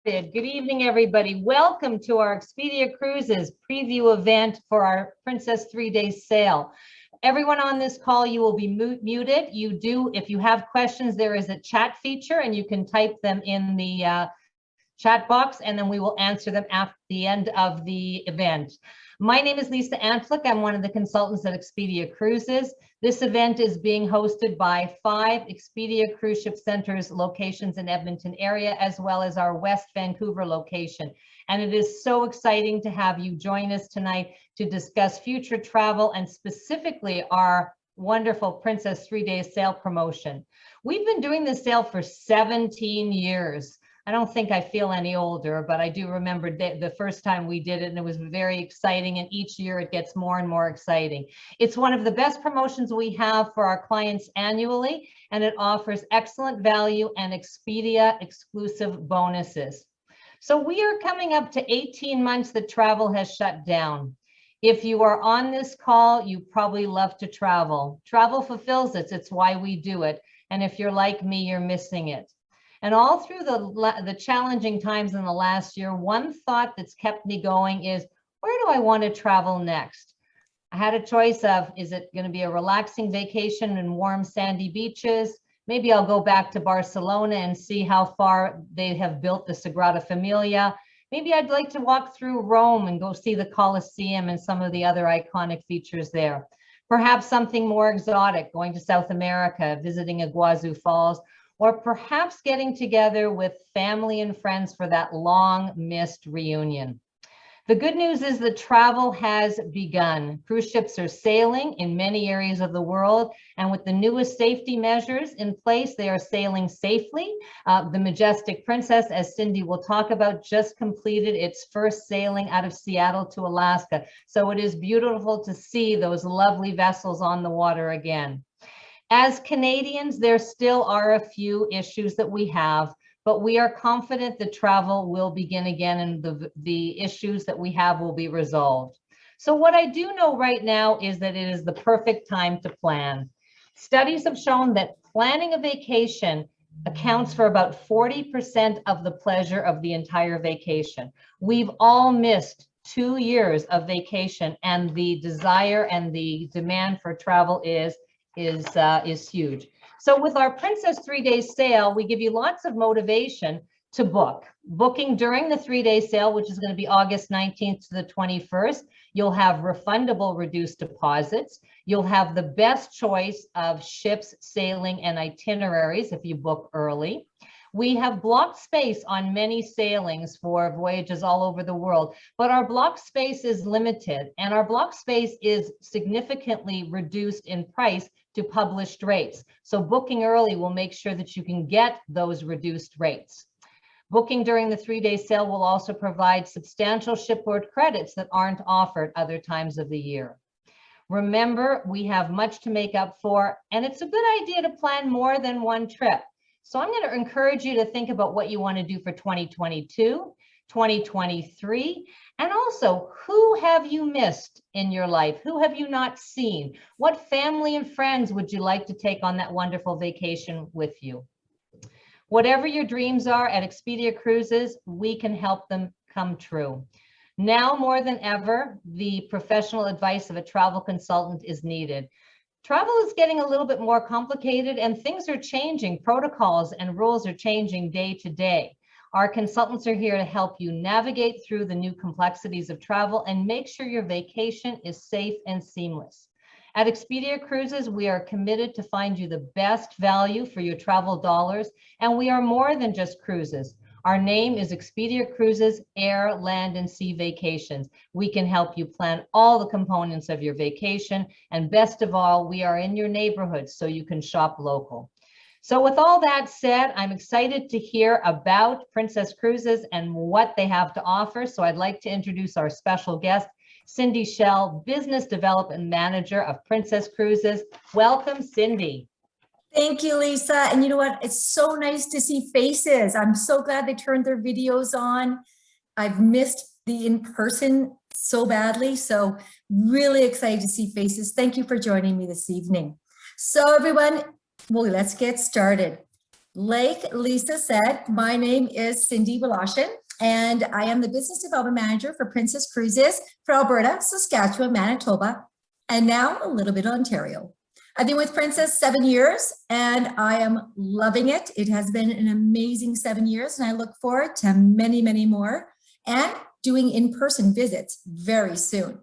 Good evening, everybody. Welcome to our Expedia Cruises preview event for our Princess 3-day sail. Everyone on this call, you will be muted. If you have questions, there is a chat feature and you can type them in the chat box, and then we will answer them at the end of the event. My name is Lisa Antlick. I'm one of the consultants at Expedia Cruises. This event is being hosted by 5 Expedia Cruise Ship Centers locations in Edmonton area, as well as our West Vancouver location. And it is so exciting to have you join us tonight to discuss future travel and specifically our wonderful Princess 3-day sail promotion. We've been doing this sail for 17 years. I don't think I feel any older, but I do remember the first time we did it, and it was very exciting, and each year it gets more and more exciting. It's one of the best promotions we have for our clients annually, and it offers excellent value and Expedia exclusive bonuses. So we are coming up to 18 months that travel has shut down. If you are on this call, you probably love to travel. Travel fulfills us. It's why we do it. And if you're like me, you're missing it. And all through the challenging times in the last year, one thought that's kept me going is, where do I want to travel next? I had a choice of, is it going to be a relaxing vacation in warm sandy beaches? Maybe I'll go back to Barcelona and see how far they have built the Sagrada Familia. Maybe I'd like to walk through Rome and go see the Colosseum and some of the other iconic features there. Perhaps something more exotic, going to South America, visiting Iguazu Falls, or perhaps getting together with family and friends for that long missed reunion. The good news is that travel has begun. Cruise ships are sailing in many areas of the world, and with the newest safety measures in place, they are sailing safely. The Majestic Princess, as Cindy will talk about, just completed its first sailing out of Seattle to Alaska. So it is beautiful to see those lovely vessels on the water again. As Canadians, there still are a few issues that we have, but we are confident that travel will begin again and the issues that we have will be resolved. So what I do know right now is that it is the perfect time to plan. Studies have shown that planning a vacation accounts for about 40% of the pleasure of the entire vacation. We've all missed 2 years of vacation, and the desire and the demand for travel is huge. So with our Princess 3-day sail, we give you lots of motivation to book. Booking during the 3-day sail, which is going to be August 19th to the 21st, you'll have refundable reduced deposits. You'll have the best choice of ships, sailing, and itineraries if you book early. We have blocked space on many sailings for voyages all over the world, but our block space is limited, and our block space is significantly reduced in price to published rates. So booking early will make sure that you can get those reduced rates. Booking during the 3-day sail will also provide substantial shipboard credits that aren't offered other times of the year. Remember, we have much to make up for, and it's a good idea to plan more than one trip. So I'm going to encourage you to think about what you want to do for 2022, 2023, and also who have you missed in your life? Who have you not seen? What family and friends would you like to take on that wonderful vacation with you? Whatever your dreams are at Expedia Cruises, we can help them come true. Now more than ever, the professional advice of a travel consultant is needed. Travel is getting a little bit more complicated, and things are changing. Protocols and rules are changing day to day. Our consultants are here to help you navigate through the new complexities of travel and make sure your vacation is safe and seamless. At Expedia Cruises, we are committed to find you the best value for your travel dollars, and we are more than just cruises. Our name is Expedia Cruises Air, Land, and Sea Vacations. We can help you plan all the components of your vacation, and best of all, we are in your neighborhood so you can shop local. So with all that said, I'm excited to hear about Princess Cruises and what they have to offer. So I'd like to introduce our special guest, Cindy Schell, Business Development Manager of Princess Cruises. Welcome, Cindy. Thank you, Lisa. And you know what? It's so nice to see faces. I'm so glad they turned their videos on. I've missed the in-person so badly. So really excited to see faces. Thank you for joining me this evening. So everyone, well, let's get started. Like Lisa said, my name is Cindy Balashin, and I am the Business Development Manager for Princess Cruises for Alberta, Saskatchewan, Manitoba, and now a little bit of Ontario. I've been with Princess 7 years, and I am loving it. It has been an amazing 7 years, and I look forward to many, many more, and doing in-person visits very soon.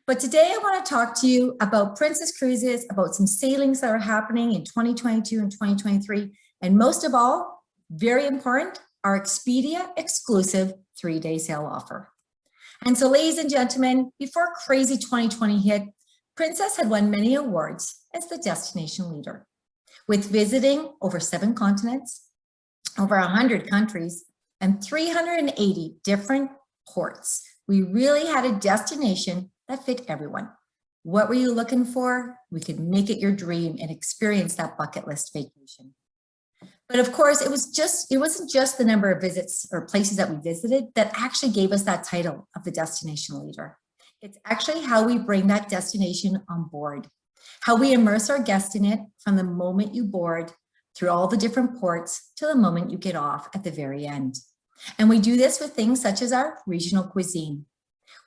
But today I want to talk to you about Princess Cruises, about some sailings that are happening in 2022 and 2023, and most of all, very important, our Expedia exclusive 3-day sail offer. And so, ladies and gentlemen, before crazy 2020 hit, Princess had won many awards as the destination leader, with visiting over 7 continents, over 100 countries, and 380 different ports. We really had a destination that fit everyone. What were you looking for? We could make it your dream and experience that bucket list vacation. But of course, it wasn't just the number of visits or places that we visited that actually gave us that title of the destination leader. It's actually how we bring that destination on board, how we immerse our guests in it from the moment you board through all the different ports to the moment you get off at the very end. And we do this with things such as our regional cuisine.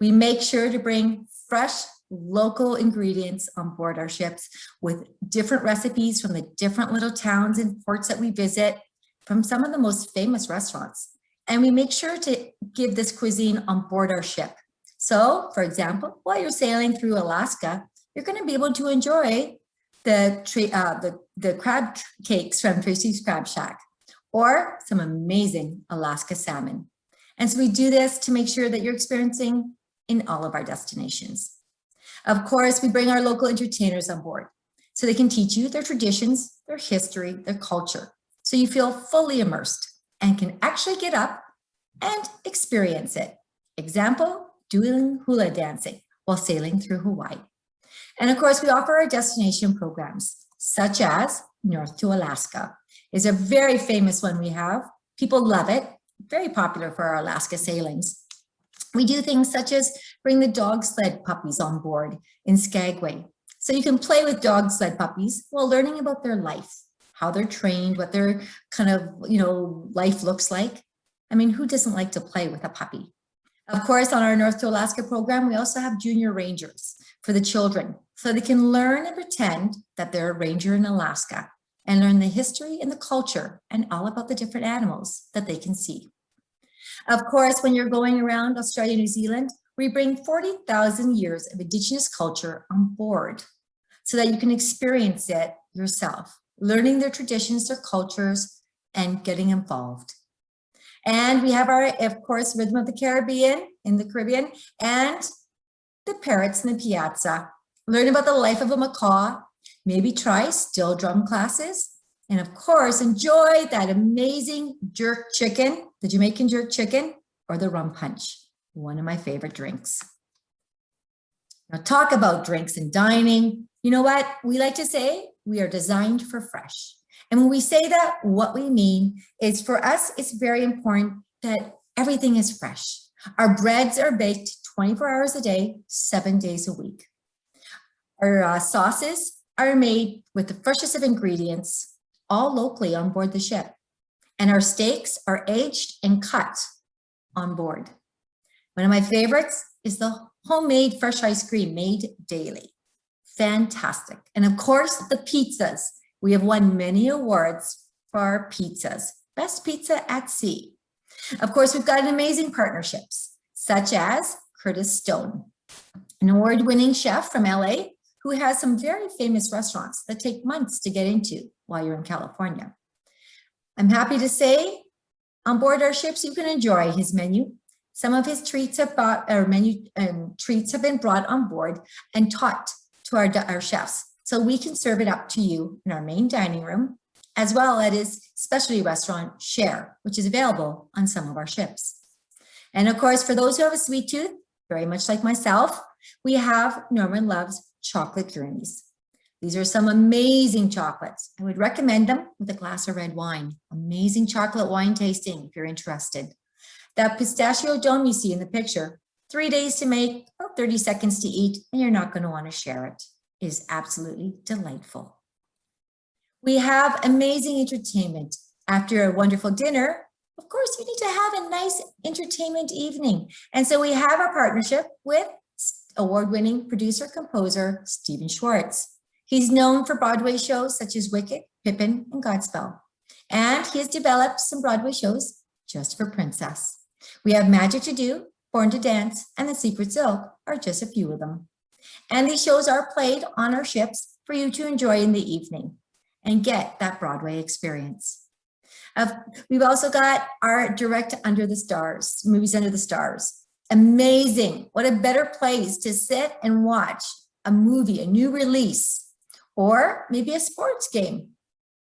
We make sure to bring fresh local ingredients on board our ships with different recipes from the different little towns and ports that we visit, from some of the most famous restaurants. And we make sure to give this cuisine on board our ship. So, for example, while you're sailing through Alaska, you're going to be able to enjoy the crab cakes from Tracy's Crab Shack, or some amazing Alaska salmon. And so we do this to make sure that you're experiencing in all of our destinations. Of course, we bring our local entertainers on board so they can teach you their traditions, their history, their culture, so you feel fully immersed and can actually get up and experience it. Example, doing hula dancing while sailing through Hawaii. And of course, we offer our destination programs, such as North to Alaska. It's a very famous one we have. People love it, very popular for our Alaska sailings. We do things such as bring the dog sled puppies on board in Skagway. So you can play with dog sled puppies while learning about their life, how they're trained, what their kind of, life looks like. I mean, who doesn't like to play with a puppy? Of course, on our North to Alaska program, we also have junior rangers for the children, so they can learn and pretend that they're a ranger in Alaska and learn the history and the culture and all about the different animals that they can see. Of course, when you're going around Australia, New Zealand, we bring 40,000 years of Indigenous culture on board so that you can experience it yourself, learning their traditions, their cultures, and getting involved. And we have our, of course, Rhythm of the Caribbean in the Caribbean, and the Parrots in the Piazza. Learn about the life of a macaw, maybe try still drum classes, and of course, enjoy that amazing jerk chicken, the Jamaican jerk chicken, or the rum punch, one of my favorite drinks. Now, talk about drinks and dining. You know what? We like to say we are designed for fresh. And when we say that, what we mean is, for us, it's very important that everything is fresh. Our breads are baked 24 hours a day, 7 days a week. Our sauces are made with the freshest of ingredients, all locally on board the ship. And our steaks are aged and cut on board. One of my favorites is the homemade fresh ice cream made daily. Fantastic. And of course, the pizzas. We have won many awards for our pizzas. Best pizza at sea. Of course, we've got amazing partnerships, such as Curtis Stone, an award-winning chef from LA who has some very famous restaurants that take months to get into while you're in California. I'm happy to say, on board our ships, you can enjoy his menu. Some of his treats have been brought on board and taught to our chefs, so we can serve it up to you in our main dining room, as well as his specialty restaurant, Share, which is available on some of our ships. And of course, for those who have a sweet tooth, very much like myself, we have Norman Love's chocolate journeys. These are some amazing chocolates. I would recommend them with a glass of red wine. Amazing chocolate wine tasting if you're interested. That pistachio dome you see in the picture, 3 days to make, about 30 seconds to eat, and you're not going to want to share it. It is absolutely delightful. We have amazing entertainment After a wonderful dinner, of course, you need to have a nice entertainment evening. And so we have our partnership with award-winning producer-composer Stephen Schwartz. He's known for Broadway shows such as Wicked, Pippin, and Godspell. And he has developed some Broadway shows just for Princess. We have Magic to Do, Born to Dance, and The Secret Silk are just a few of them. And these shows are played on our ships for you to enjoy in the evening and get that Broadway experience. We've also got our direct Under the Stars, movies under the stars. Amazing. What a better place to sit and watch a movie, a new release, or maybe a sports game.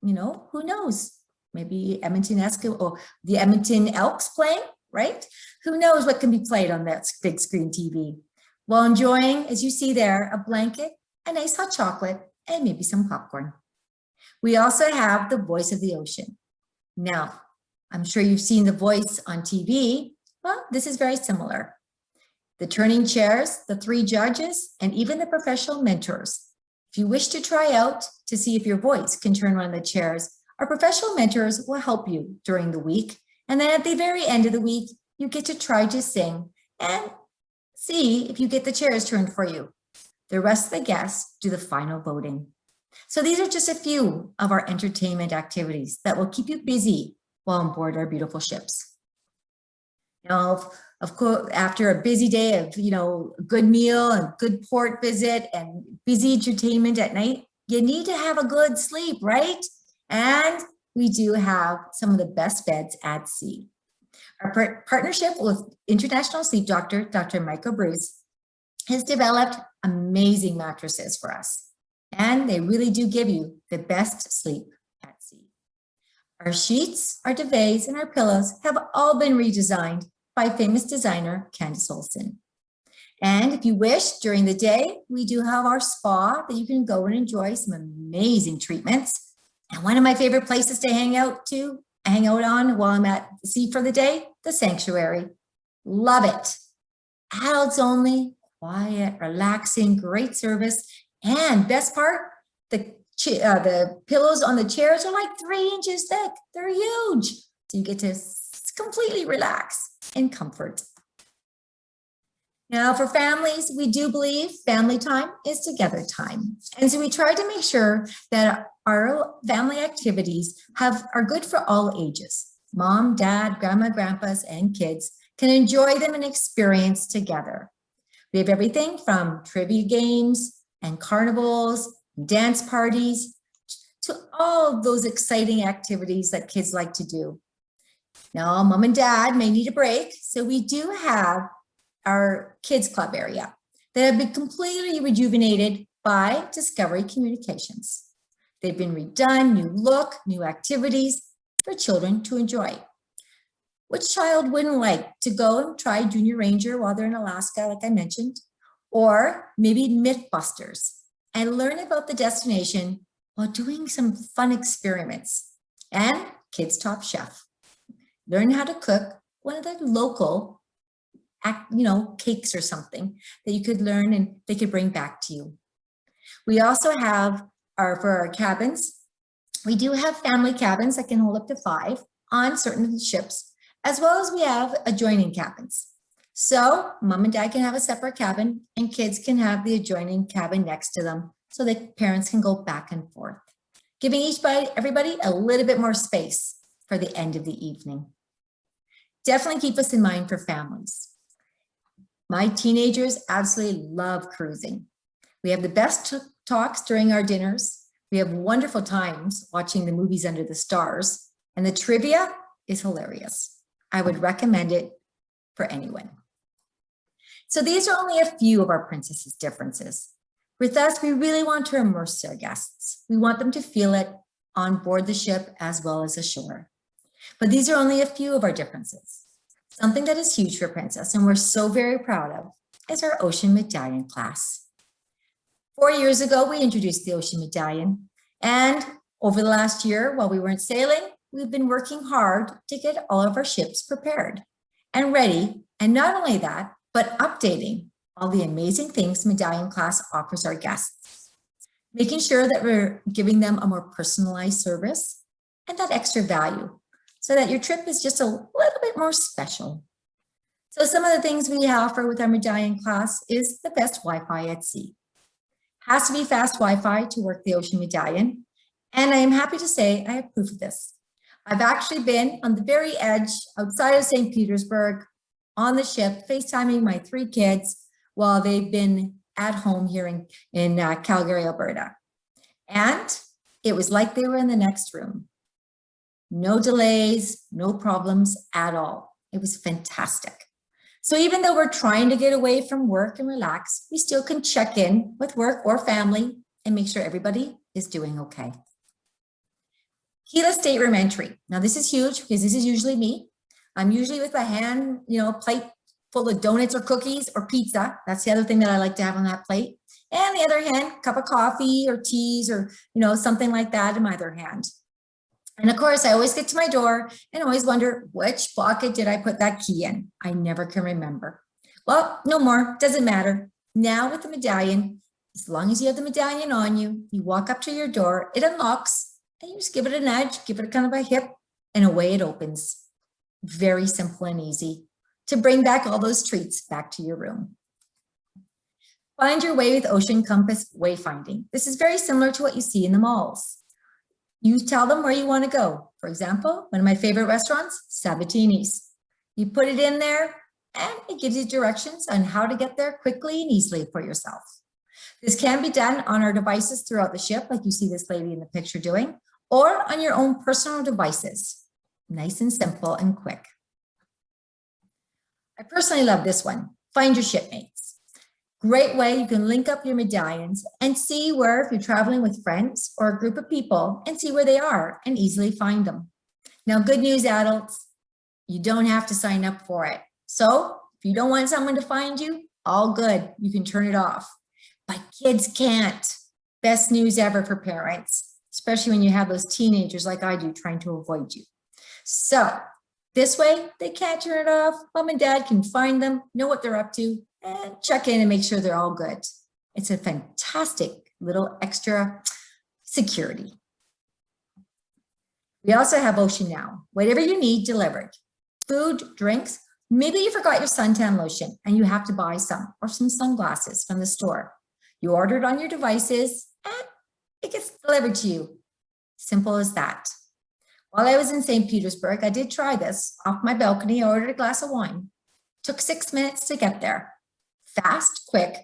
You know, who knows? Maybe Edmonton or the Edmonton Elks playing, right? Who knows what can be played on that big screen TV? While enjoying, as you see there, a blanket, a nice hot chocolate, and maybe some popcorn. We also have The Voice of the Ocean. Now, I'm sure you've seen The Voice on TV. Well, this is very similar. The turning chairs, the 3 judges, and even the professional mentors. If you wish to try out to see if your voice can turn one of the chairs, our professional mentors will help you during the week. And then at the very end of the week, you get to try to sing and see if you get the chairs turned for you. The rest of the guests do the final voting. So these are just a few of our entertainment activities that will keep you busy while on board our beautiful ships. Now, of course, after a busy day of, a good meal and good port visit and busy entertainment at night, you need to have a good sleep, right? And we do have some of the best beds at sea. Our partnership with international sleep doctor, Dr. Michael Bruce, has developed amazing mattresses for us. And they really do give you the best sleep at sea. Our sheets, our duvets, and our pillows have all been redesigned by famous designer Candace Olson. And if you wish, during the day, we do have our spa that you can go and enjoy some amazing treatments. And one of my favorite places to hang out on while I'm at the sea for the day, the Sanctuary. Love it. Adults only, quiet, relaxing, great service. And best part, the pillows on the chairs are like 3 inches thick. They're huge. So you get to completely relax in comfort. Now for families, we do believe family time is together time. And so we try to make sure that our family activities are good for all ages. Mom, dad, grandma, grandpas, and kids can enjoy them and experience together. We have everything from trivia games and carnivals, dance parties, to all of those exciting activities that kids like to do. Now, mom and dad may need a break, so we do have our kids club area that have been completely rejuvenated by Discovery Communications. They've been redone, new look, new activities for children to enjoy. Which child wouldn't like to go and try Junior Ranger while they're in Alaska, like I mentioned, or maybe Mythbusters and learn about the destination while doing some fun experiments? And Kids Top Chef. Learn how to cook one of the local, cakes or something that you could learn and they could bring back to you. We also have for our cabins, we do have family cabins that can hold up to 5 on certain ships, as well as we have adjoining cabins. So mom and dad can have a separate cabin and kids can have the adjoining cabin next to them so that parents can go back and forth, giving everybody a little bit more space for the end of the evening. Definitely keep us in mind for families. My teenagers absolutely love cruising. We have the best talks during our dinners. We have wonderful times watching the movies under the stars, and the trivia is hilarious. I would recommend it for anyone. So these are only a few of our princesses' differences. With us, we really want to immerse our guests. We want them to feel it on board the ship as well as ashore. But these are only a few of our differences. Something that is huge for Princess and we're so very proud of is our Ocean Medallion class. 4 years ago, we introduced the Ocean Medallion, and over the last year, while we weren't sailing, we've been working hard to get all of our ships prepared and ready, and not only that, but updating all the amazing things Medallion class offers our guests, making sure that we're giving them a more personalized service, and that extra value so that your trip is just a little bit more special. So some of the things we offer with our Medallion class is the best Wi-Fi at sea. Has to be fast Wi-Fi to work the Ocean Medallion. And I am happy to say I have proof of this. I've actually been on the very edge outside of St. Petersburg on the ship, FaceTiming my 3 kids while they've been at home here in Calgary, Alberta. And it was like they were in the next room. No delays, no problems at all. It was fantastic. So even though we're trying to get away from work and relax, we still can check in with work or family and make sure everybody is doing okay. Keyless stateroom entry. Now this is huge because this is usually me. I'm usually with a hand, plate full of donuts or cookies or pizza. That's the other thing that I like to have on that plate. And the other hand, cup of coffee or teas or, something like that in my other hand. And of course, I always get to my door and always wonder, which pocket did I put that key in? I never can remember. Well, no more, doesn't matter. Now with the Medallion, as long as you have the Medallion on you, you walk up to your door, it unlocks, and you just give it a nudge, give it kind of a hip, and away it opens. Very simple and easy to bring back all those treats back to your room. Find your way with Ocean Compass Wayfinding. This is very similar to what you see in the malls. You tell them where you want to go. For example, one of my favorite restaurants, Sabatini's. You put it in there and it gives you directions on how to get there quickly and easily for yourself. This can be done on our devices throughout the ship, like you see this lady in the picture doing, or on your own personal devices. Nice and simple and quick. I personally love this one. Find your shipmates. Great way you can link up your medallions and see where, if you're traveling with friends or a group of people, and see where they are and easily find them. Now, good news, adults, you don't have to sign up for it. So if you don't want someone to find you, all good, you can turn it off. But kids can't. Best news ever for parents, especially when you have those teenagers like I do trying to avoid you. So this way, they can't turn it off. Mom and dad can find them, know what they're up to, and check in and make sure they're all good. It's a fantastic little extra security. We also have Ocean Now. Whatever you need delivered. Food, drinks. Maybe you forgot your suntan lotion and you have to buy some, or some sunglasses from the store. You order it on your devices and it gets delivered to you. Simple as that. While I was in St. Petersburg, I did try this. Off my balcony, I ordered a glass of wine. Took 6 minutes to get there. Fast, quick,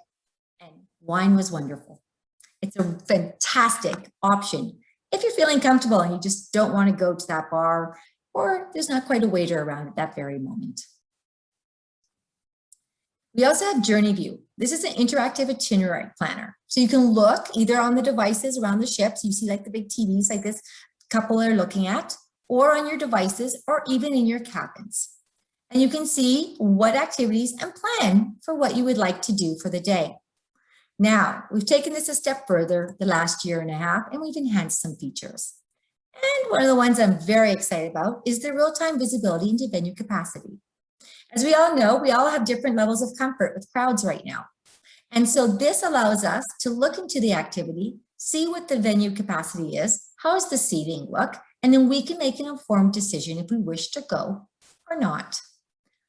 and wine was wonderful. It's a fantastic option if you're feeling comfortable and you just don't want to go to that bar or there's not quite a waiter around at that very moment. We also have Journey View. This is an interactive itinerary planner. So you can look either on the devices around the ships, you see like the big TVs like this couple are looking at, or on your devices, or even in your cabins. And you can see what activities and plan for what you would like to do for the day. Now, we've taken this a step further the last year and a half, and we've enhanced some features. And one of the ones I'm very excited about is the real-time visibility into venue capacity. As we all know, we all have different levels of comfort with crowds right now. And so this allows us to look into the activity, see what the venue capacity is, how does the seating look, and then we can make an informed decision if we wish to go or not.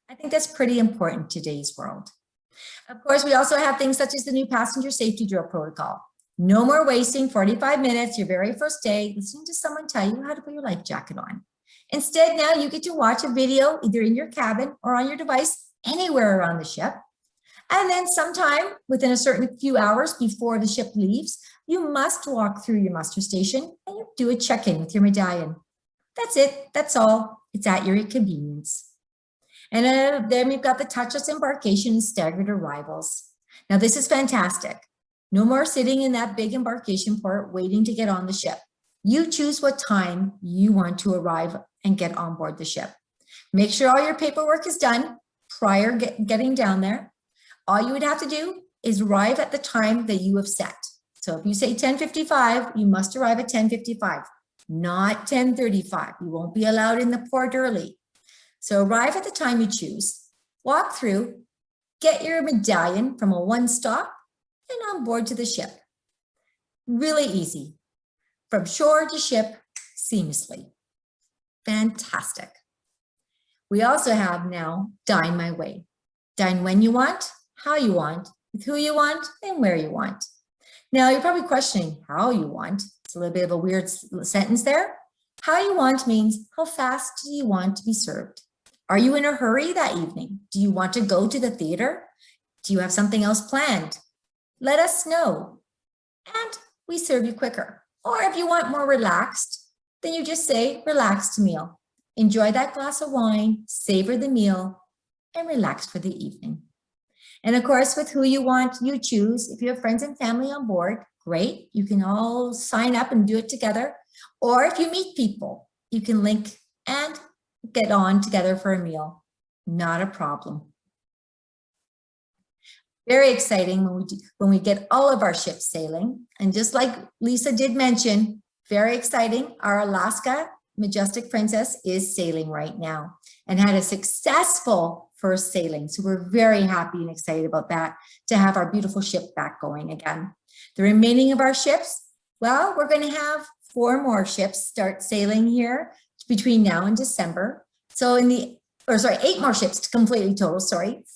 I think that's pretty important in today's world. Of course, we also have things such as the new passenger safety drill protocol. No more wasting 45 minutes your very first day listening to someone tell you how to put your life jacket on. Instead, now you get to watch a video either in your cabin or on your device anywhere around the ship. And then sometime within a certain few hours before the ship leaves, you must walk through your muster station and you do a check-in with your medallion. That's it. That's all. It's at your convenience. And then we've got the touchless embarkation and staggered arrivals. Now this is fantastic. No more sitting in that big embarkation port waiting to get on the ship. You choose what time you want to arrive and get on board the ship. Make sure all your paperwork is done prior getting down there. All you would have to do is arrive at the time that you have set. So if you say 10:55, you must arrive at 10:55, not 10:35. You won't be allowed in the port early. So arrive at the time you choose, walk through, get your medallion from a one stop and on board to the ship. Really easy. From shore to ship seamlessly. Fantastic. We also have now Dine My Way. Dine when you want, how you want, with who you want, and where you want. Now, you're probably questioning how you want. It's a little bit of a weird sentence there. How you want means how fast do you want to be served? Are you in a hurry that evening? Do you want to go to the theater? Do you have something else planned? Let us know, and we serve you quicker. Or if you want more relaxed, then you just say relaxed meal. Enjoy that glass of wine, savor the meal, and relax for the evening. And of course, with who you want, you choose. If you have friends and family on board, great. You can all sign up and do it together. Or if you meet people, you can link and get on together for a meal. Not a problem. Very exciting when we get all of our ships sailing. And just like Lisa did mention, very exciting, our Alaska Majestic Princess is sailing right now and had a successful first sailing. So we're very happy and excited about that, to have our beautiful ship back going again. The remaining of our ships, well, we're going to have 4 more ships start sailing here between now and December. So 8 more ships to completely total,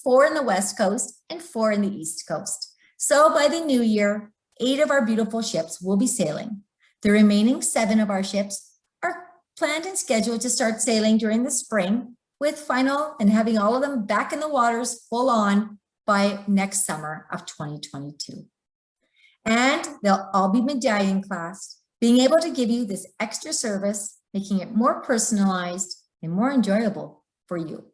4 in the West Coast and 4 in the East Coast. So by the new year, 8 of our beautiful ships will be sailing. The remaining 7 of our ships are planned and scheduled to start sailing during the spring, with final and having all of them back in the waters full on by next summer of 2022. And they'll all be Medallion class, being able to give you this extra service, making it more personalized and more enjoyable for you.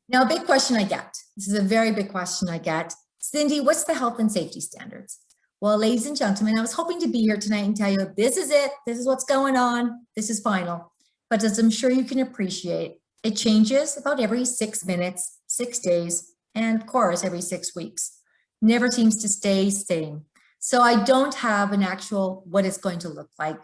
Now, a big question I get, this is a very big question I get, Cindy, what's the health and safety standards? Well, ladies and gentlemen, I was hoping to be here tonight and tell you, this is it, this is what's going on, this is final. But as I'm sure you can appreciate, it changes about every 6 minutes, 6 days, and of course, every 6 weeks. Never seems to stay same. So I don't have an actual what it's going to look like.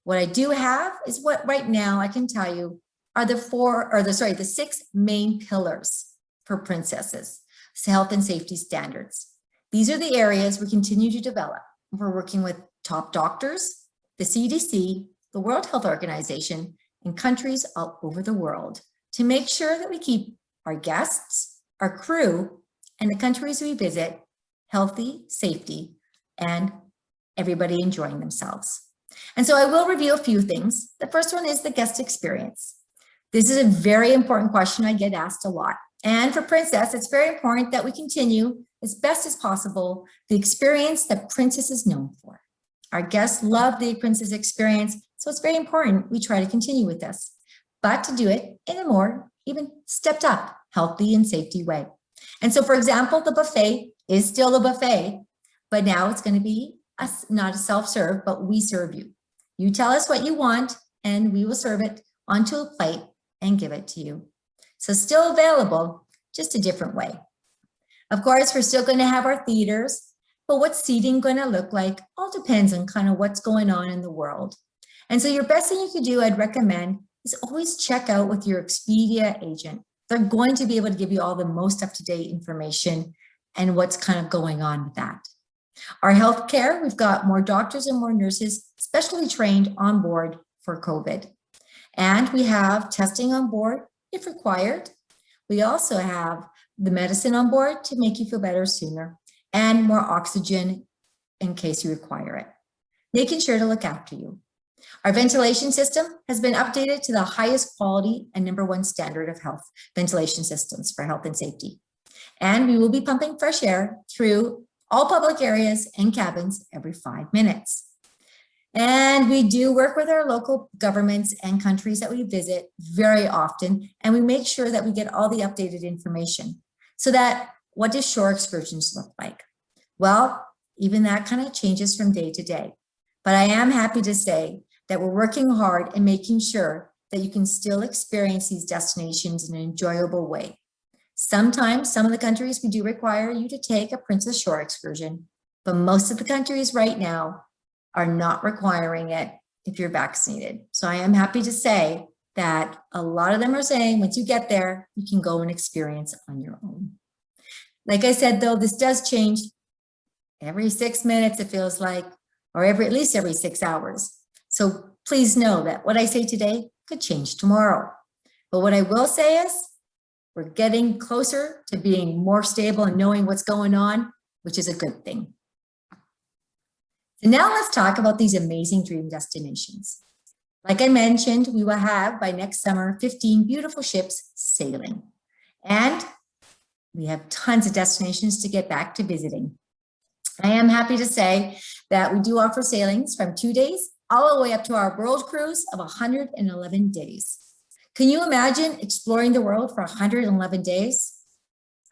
What I do have is what right now I can tell you are the 6 main pillars for princesses, health and safety standards. These are the areas we continue to develop. We're working with top doctors, the CDC, the World Health Organization, and countries all over the world to make sure that we keep our guests, our crew, and the countries we visit healthy, safety, and everybody enjoying themselves. And so I will review a few things. The first one is the guest experience. This is a very important question I get asked a lot. And for Princess, it's very important that we continue as best as possible the experience that Princess is known for. Our guests love the Princess experience, so it's very important we try to continue with this, but to do it in a more even stepped up, healthy and safety way. And so, for example, the buffet is still the buffet, but now it's going to be not a self-serve, but we serve you. You tell us what you want, and we will serve it onto a plate and give it to you. So still available, just a different way. Of course, we're still going to have our theaters, but what's seating going to look like all depends on kind of what's going on in the world. And so your best thing you could do, I'd recommend, is always check out with your Expedia agent. They're going to be able to give you all the most up-to-date information and what's kind of going on with that. Our healthcare, we've got more doctors and more nurses specially trained on board for COVID. And we have testing on board if required. We also have the medicine on board to make you feel better sooner, and more oxygen in case you require it, making sure to look after you. Our ventilation system has been updated to the highest quality and #1 standard of health ventilation systems for health and safety. And we will be pumping fresh air through all public areas and cabins every 5 minutes. And we do work with our local governments and countries that we visit very often, and we make sure that we get all the updated information. So that, what does shore excursions look like? Well, even that kind of changes from day to day. But I am happy to say that we're working hard and making sure that you can still experience these destinations in an enjoyable way. Sometimes, some of the countries, we do require you to take a Princess Shore excursion, but most of the countries right now are not requiring it if you're vaccinated. So I am happy to say that a lot of them are saying once you get there, you can go and experience on your own. Like I said, though, this does change every 6 minutes, it feels like, or at least every 6 hours. So please know that what I say today could change tomorrow. But what I will say is we're getting closer to being more stable and knowing what's going on, which is a good thing. So now let's talk about these amazing dream destinations. Like I mentioned, we will have by next summer 15 beautiful ships sailing. And we have tons of destinations to get back to visiting. I am happy to say that we do offer sailings from 2 days all the way up to our world cruise of 111 days. Can you imagine exploring the world for 111 days?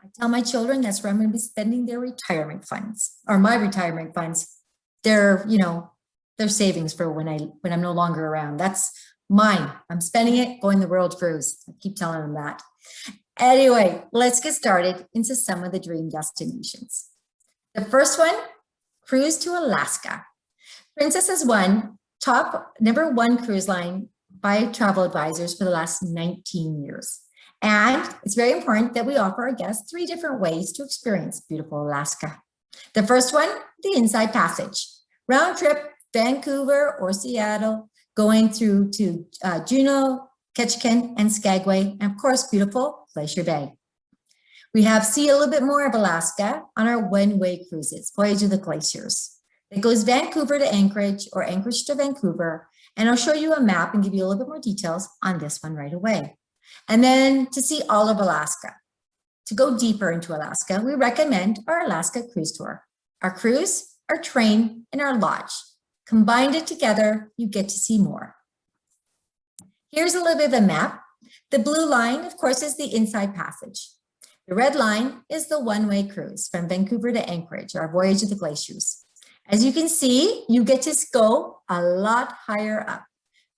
I tell my children that's where I'm going to be spending their retirement funds, or my retirement funds. They're, their savings for when I'm no longer around. That's mine. I'm spending it going the world cruise. I keep telling them that. Anyway, let's get started into some of the dream destinations. The first one, cruise to Alaska. Princess has won top #1 cruise line by travel advisors for the last 19 years. And it's very important that we offer our guests 3 different ways to experience beautiful Alaska. The first one, the Inside Passage. Round trip, Vancouver or Seattle, going through to Juneau, Ketchikan, and Skagway, and of course, beautiful Glacier Bay. We have See a Little Bit More of Alaska on our one-way cruises, Voyage of the Glaciers. It goes Vancouver to Anchorage or Anchorage to Vancouver, and I'll show you a map and give you a little bit more details on this one right away. And then to see all of Alaska. To go deeper into Alaska, we recommend our Alaska Cruise Tour. Our cruise, our train, and our lodge. Combined it together, you get to see more. Here's a little bit of a map. The blue line, of course, is the Inside Passage. The red line is the one-way cruise from Vancouver to Anchorage, our Voyage of the Glaciers. As you can see, you get to go a lot higher up,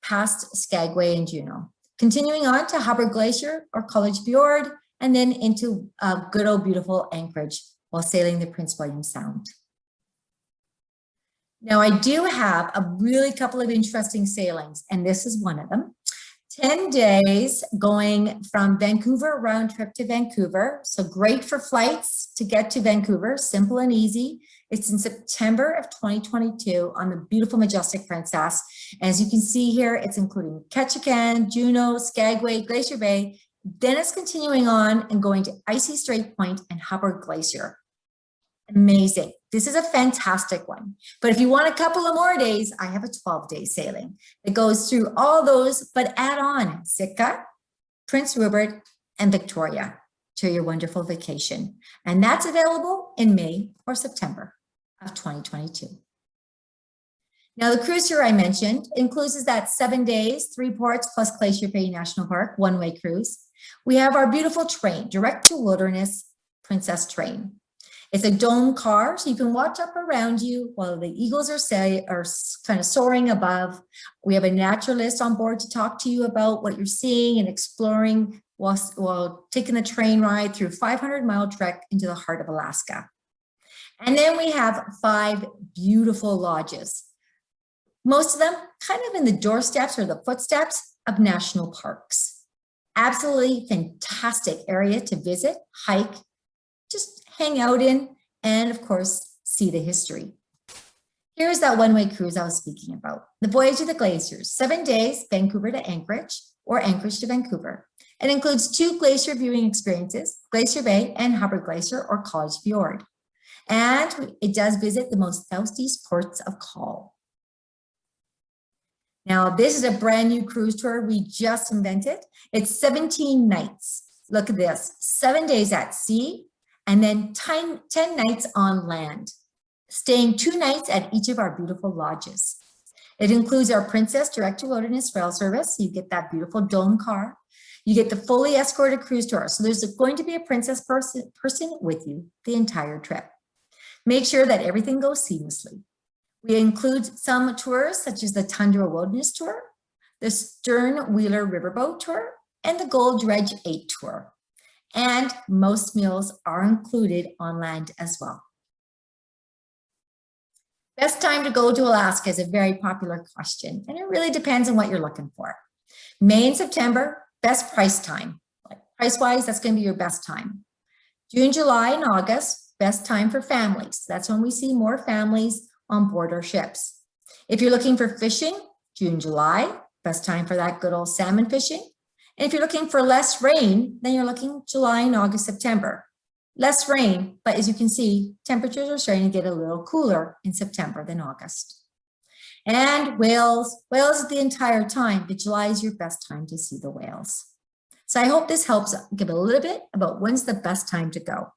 past Skagway and Juneau, continuing on to Hubbard Glacier or College Fjord, and then into good old beautiful Anchorage while sailing the Prince William Sound. Now, I do have a really couple of interesting sailings, and this is one of them. 10 days going from Vancouver, round trip to Vancouver. So great for flights to get to Vancouver, simple and easy. It's in September of 2022 on the beautiful, majestic Princess. As you can see here, it's including Ketchikan, Juneau, Skagway, Glacier Bay. Then it's continuing on and going to Icy Strait Point and Hubbard Glacier. Amazing. This is a fantastic one. But if you want a couple of more days, I have a 12-day sailing that goes through all those, but add on Sitka, Prince Rupert, and Victoria to your wonderful vacation. And that's available in May or September of 2022. Now, the cruise tour I mentioned includes that 7 days, 3 ports plus Glacier Bay National Park, one-way cruise. We have our beautiful train, direct to wilderness Princess train. It's a dome car, so you can watch up around you while the eagles are kind of soaring above. We have a naturalist on board to talk to you about what you're seeing and exploring while taking the train ride through a 500-mile trek into the heart of Alaska. And then we have 5 beautiful lodges, most of them kind of in the doorsteps or the footsteps of national parks. Absolutely fantastic area to visit, hike, just hang out in, and of course, see the history. Here's that one-way cruise I was speaking about. The Voyage of the Glaciers, 7 days, Vancouver to Anchorage or Anchorage to Vancouver. It includes 2 glacier viewing experiences, Glacier Bay and Hubbard Glacier or College Fjord. And it does visit the most southeast ports of call. Now, this is a brand new cruise tour we just invented. It's 17 nights. Look at this, 7 days at sea, and then 10 nights on land, staying 2 nights at each of our beautiful lodges. It includes our Princess Direct to Wilderness rail service. You get that beautiful dome car. You get the fully escorted cruise tour. So there's going to be a Princess person with you the entire trip. Make sure that everything goes seamlessly. We include some tours such as the Tundra Wilderness Tour, the Stern Wheeler Riverboat Tour, and the Gold Dredge 8 Tour. And most meals are included on land as well. Best time to go to Alaska is a very popular question, and it really depends on what you're looking for. May and September, best price time. Like price-wise, that's going to be your best time. June, July, and August, best time for families. That's when we see more families on board our ships. If you're looking for fishing, June, July, best time for that good old salmon fishing. And if you're looking for less rain, then you're looking July and August, September. Less rain, but as you can see, temperatures are starting to get a little cooler in September than August. And whales is the entire time, but July is your best time to see the whales. So I hope this helps give a little bit about when's the best time to go.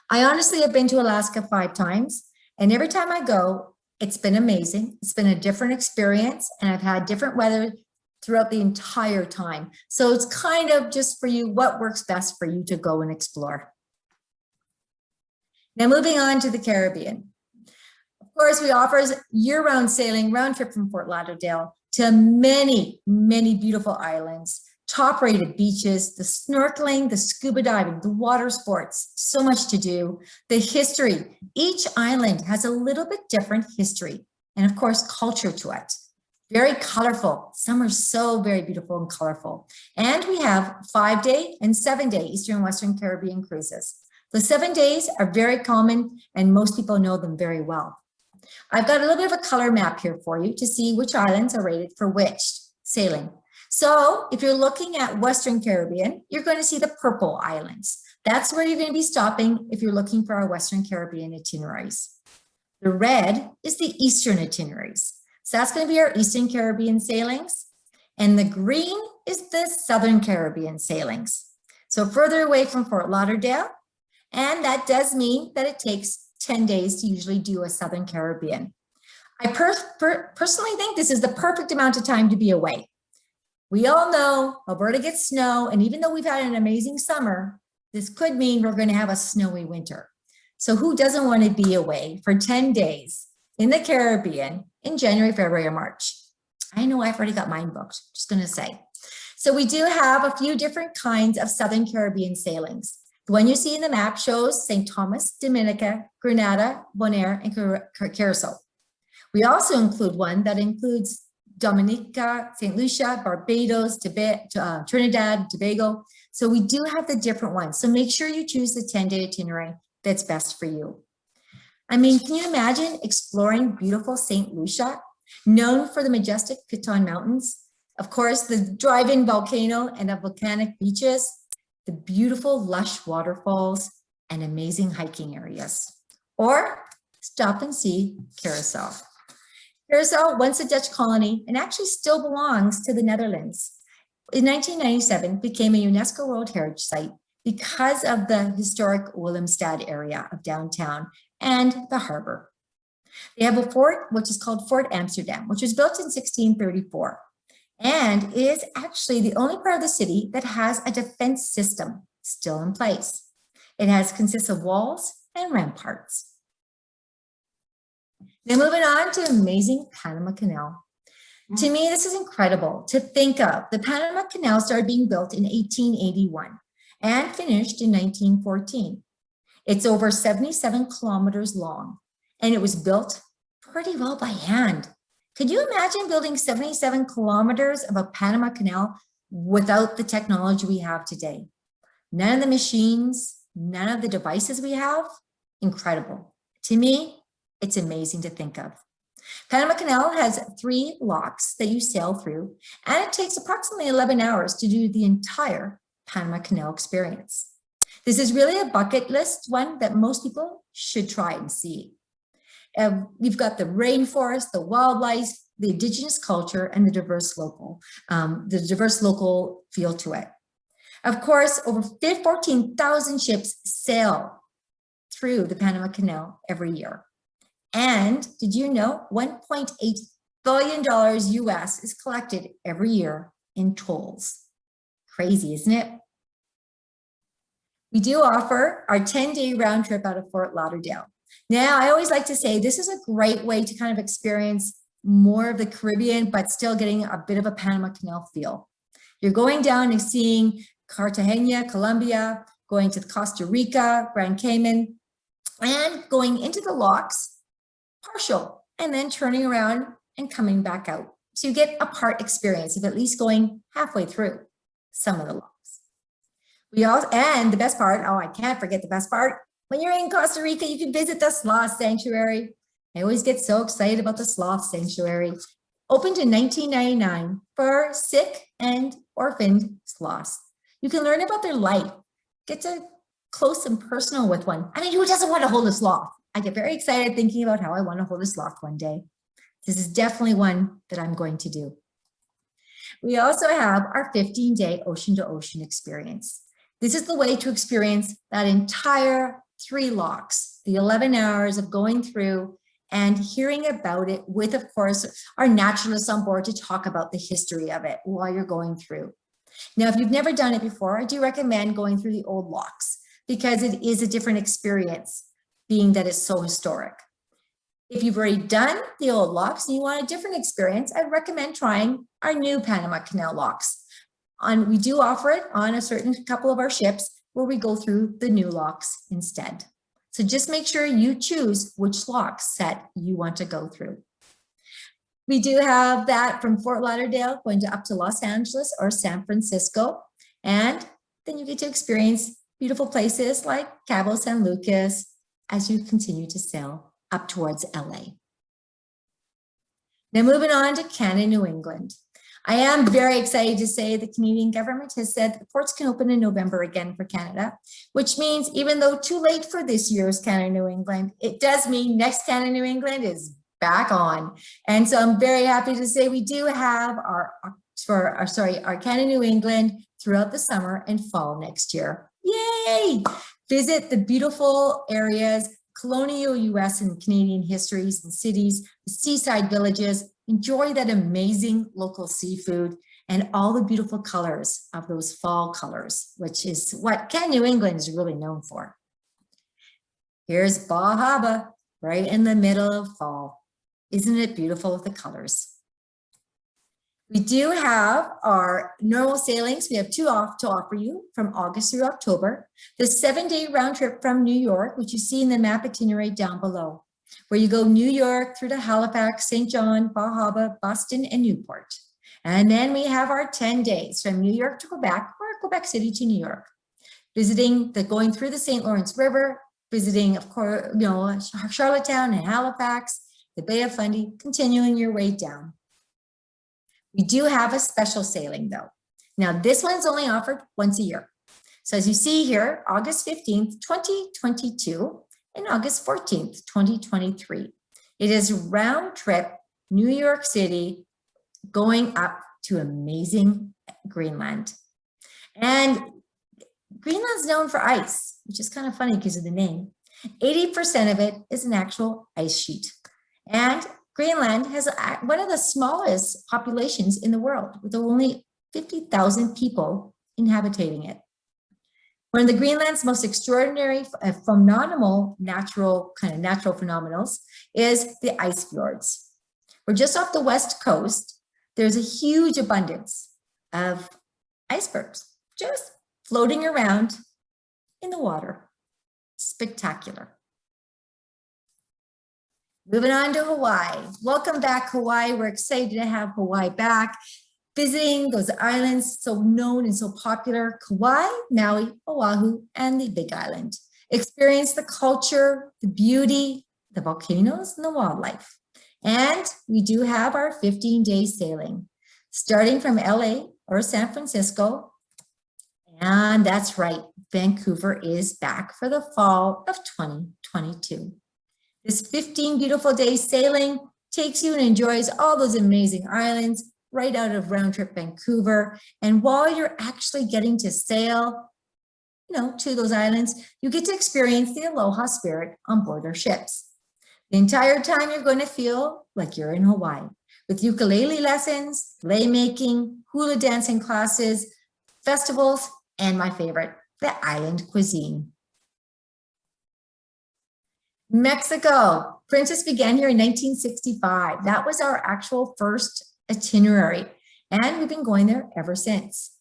I honestly have been to Alaska 5 times, and every time I go, it's been amazing. It's been a different experience, and I've had different weather throughout the entire time. So it's kind of just for you, what works best for you to go and explore. Now moving on to the Caribbean. Of course, we offer year-round sailing round trip from Fort Lauderdale to many, many beautiful islands, top-rated beaches, the snorkeling, the scuba diving, the water sports, so much to do, the history. Each island has a little bit different history and of course, culture to it. Very colorful. Some are so very beautiful and colorful. And we have 5-day and 7-day Eastern and Western Caribbean cruises. The 7 days are very common and most people know them very well. I've got a little bit of a color map here for you to see which islands are rated for which sailing. So if you're looking at Western Caribbean, you're going to see the purple islands. That's where you're going to be stopping if you're looking for our Western Caribbean itineraries. The red is the Eastern itineraries. So that's going to be our Eastern Caribbean sailings. And the green is the Southern Caribbean sailings. So further away from Fort Lauderdale. And that does mean that it takes 10 days to usually do a Southern Caribbean. I personally think this is the perfect amount of time to be away. We all know Alberta gets snow, and even though we've had an amazing summer, this could mean we're going to have a snowy winter. So who doesn't want to be away for 10 days in the Caribbean in January, February, or March? I know I've already got mine booked, just going to say. So we do have a few different kinds of Southern Caribbean sailings. The one you see in the map shows St. Thomas, Dominica, Grenada, Bonaire, and Curacao. We also include one that includes Dominica, St. Lucia, Barbados, Trinidad, Tobago. So we do have the different ones. So make sure you choose the 10-day itinerary that's best for you. I mean, can you imagine exploring beautiful St. Lucia, known for the majestic Piton Mountains? Of course, the drive-in volcano and the volcanic beaches, the beautiful lush waterfalls, and amazing hiking areas. Or stop and see Curacao. Curacao, once a Dutch colony, and actually still belongs to the Netherlands, in 1997 became a UNESCO World Heritage Site because of the historic Willemstad area of downtown and the harbor. They have a fort, which is called Fort Amsterdam, which was built in 1634, and is actually the only part of the city that has a defense system still in place. It consists of walls and ramparts. Now moving on to amazing Panama Canal. To me, this is incredible to think of. The Panama Canal started being built in 1881 and finished in 1914. It's over 77 kilometers long, and it was built pretty well by hand. Could you imagine building 77 kilometers of a Panama Canal without the technology we have today? None of the machines, none of the devices we have, incredible. To me, it's amazing to think of. Panama Canal has 3 locks that you sail through, and it takes approximately 11 hours to do the entire Panama Canal experience. This is really a bucket list one that most people should try and see. We've got the rainforest, the wildlife, the indigenous culture, and the diverse local feel to it. Of course, over 14,000 ships sail through the Panama Canal every year. And did you know $1.8 billion US is collected every year in tolls? Crazy, isn't it? We do offer our 10-day round trip out of Fort Lauderdale. Now, I always like to say this is a great way to kind of experience more of the Caribbean, but still getting a bit of a Panama Canal feel. You're going down and seeing Cartagena, Colombia, going to Costa Rica, Grand Cayman, and going into the locks, partial, and then turning around and coming back out. So you get a part experience of at least going halfway through some of the locks. And the best part, I can't forget the best part, when you're in Costa Rica, you can visit the Sloth Sanctuary. I always get so excited about the Sloth Sanctuary. Opened in 1999 for sick and orphaned sloths. You can learn about their life, get to close and personal with one. I mean, who doesn't want to hold a sloth? I get very excited thinking about how I want to hold a sloth one day. This is definitely one that I'm going to do. We also have our 15-day ocean-to-ocean experience. This is the way to experience that entire 3 locks, the 11 hours of going through and hearing about it with, of course, our naturalists on board to talk about the history of it while you're going through. Now, if you've never done it before, I do recommend going through the old locks because it is a different experience, being that it's so historic. If you've already done the old locks and you want a different experience, I'd recommend trying our new Panama Canal locks. We do offer it on a certain couple of our ships where we go through the new locks instead. So just make sure you choose which lock set you want to go through. We do have that from Fort Lauderdale going up to Los Angeles or San Francisco. And then you get to experience beautiful places like Cabo San Lucas as you continue to sail up towards LA. Now moving on to Canon New England. I am very excited to say the Canadian government has said the ports can open in November again for Canada, which means even though too late for this year's Canon New England, it does mean next Canon New England is back on. And so I'm very happy to say we do have our Canon New England throughout the summer and fall next year. Yay! Visit the beautiful areas, colonial US and Canadian histories and cities, the seaside villages, enjoy that amazing local seafood and all the beautiful colors of those fall colors, which is what Canon New England is really known for. Here's Baja Harbor, right in the middle of fall. Isn't it beautiful, the colors? We do have our normal sailings. We have 2 off to offer you from August through October. The 7-day round trip from New York, which you see in the map itinerary down below, where you go New York through to Halifax, St. John, Baja Harbor, Boston, and Newport. And then we have our 10 days from New York to Quebec or Quebec City to New York, going through the St. Lawrence River, visiting, of course, Charlottetown and Halifax, the Bay of Fundy, continuing your way down. We do have a special sailing though. Now this one's only offered once a year. So as you see here, August 15th, 2022 and August 14th, 2023. It is round trip New York City going up to amazing Greenland. And Greenland's known for ice, which is kind of funny because of the name. 80% of it is an actual ice sheet. And Greenland has one of the smallest populations in the world, with only 50,000 people inhabiting it. One of the Greenland's most extraordinary phenomenal natural phenomenals is the ice fjords. We're just off the west coast. There's a huge abundance of icebergs just floating around in the water. Spectacular. Moving on to Hawaii. Welcome back, Hawaii. We're excited to have Hawaii back. Visiting those islands so known and so popular, Kauai, Maui, Oahu, and the Big Island. Experience the culture, the beauty, the volcanoes, and the wildlife. And we do have our 15-day sailing, starting from LA or San Francisco. And that's right, Vancouver is back for the fall of 2022. This 15 beautiful days sailing takes you and enjoys all those amazing islands right out of round trip Vancouver. And while you're actually getting to sail, to those islands, you get to experience the aloha spirit on board our ships. The entire time you're going to feel like you're in Hawaii with ukulele lessons, lei making, hula dancing classes, festivals, and my favorite, the island cuisine. Mexico. Princess began here in 1965. That was our actual first itinerary, and we've been going there ever since.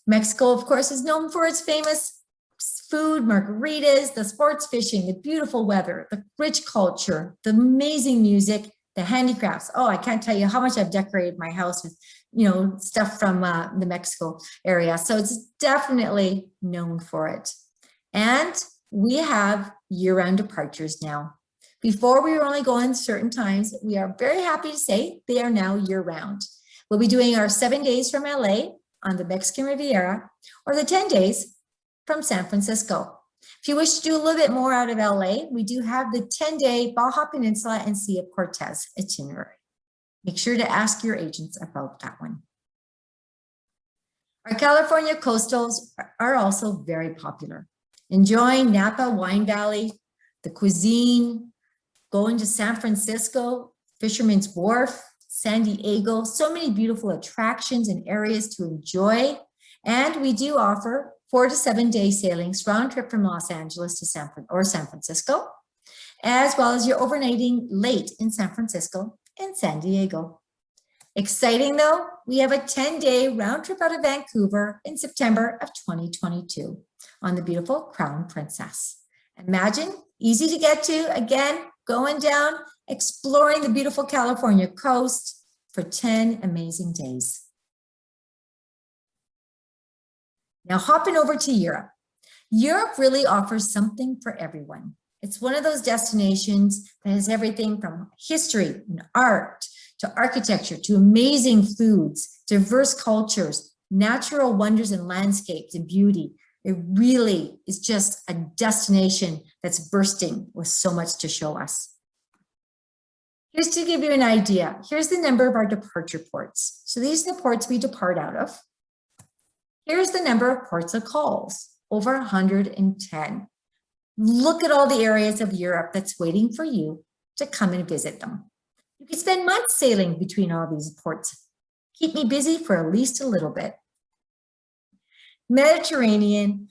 Mexico, of course, is known for its famous food, margaritas, the sports fishing, the beautiful weather, the rich culture, the amazing music, the handicrafts. Oh, I can't tell you how much I've decorated my house with, stuff from the Mexico area. So it's definitely known for it. And we have year-round departures now. Before we were only going certain times, we are very happy to say they are now year-round. We'll be doing our 7 days from LA on the Mexican Riviera, or the 10 days from San Francisco. If you wish to do a little bit more out of LA, we do have the 10-day Baja Peninsula and Sea of Cortez itinerary. Make sure to ask your agents about that one. Our California coastals are also very popular. Enjoying Napa Wine Valley, the cuisine, going to San Francisco, Fisherman's Wharf, San Diego, so many beautiful attractions and areas to enjoy. And we do offer 4 to 7 day sailings round trip from Los Angeles to San Francisco, as well as your overnighting late in San Francisco and San Diego. Exciting though, we have a 10-day round trip out of Vancouver in September of 2022 on the beautiful Crown Princess. Imagine, easy to get to, again, going down, exploring the beautiful California coast for 10 amazing days. Now hopping over to Europe. Europe really offers something for everyone. It's one of those destinations that has everything from history and art to architecture to amazing foods, diverse cultures, natural wonders and landscapes and beauty. It really is just a destination that's bursting with so much to show us. Here's to give you an idea. Here's the number of our departure ports. So these are the ports we depart out of. Here's the number of ports of calls, over 110. Look at all the areas of Europe that's waiting for you to come and visit them. You could spend months sailing between all these ports. Keep me busy for at least a little bit. Mediterranean,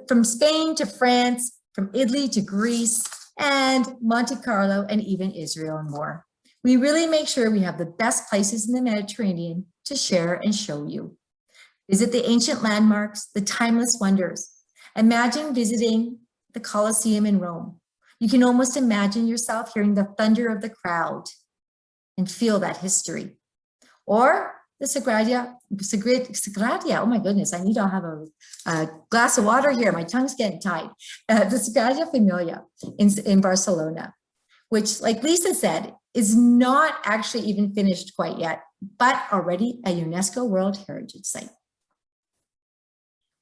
from Spain to France, from Italy to Greece, and Monte Carlo, and even Israel and more. We really make sure we have the best places in the Mediterranean to share and show you. Visit the ancient landmarks, the timeless wonders. Imagine visiting the Colosseum in Rome. You can almost imagine yourself hearing the thunder of the crowd and feel that history. Or the Sagradia, oh my goodness, I need to have a glass of water here. My tongue's getting tied. The Sagrada Familia in Barcelona, which, like Lisa said, is not actually even finished quite yet, but already a UNESCO World Heritage Site.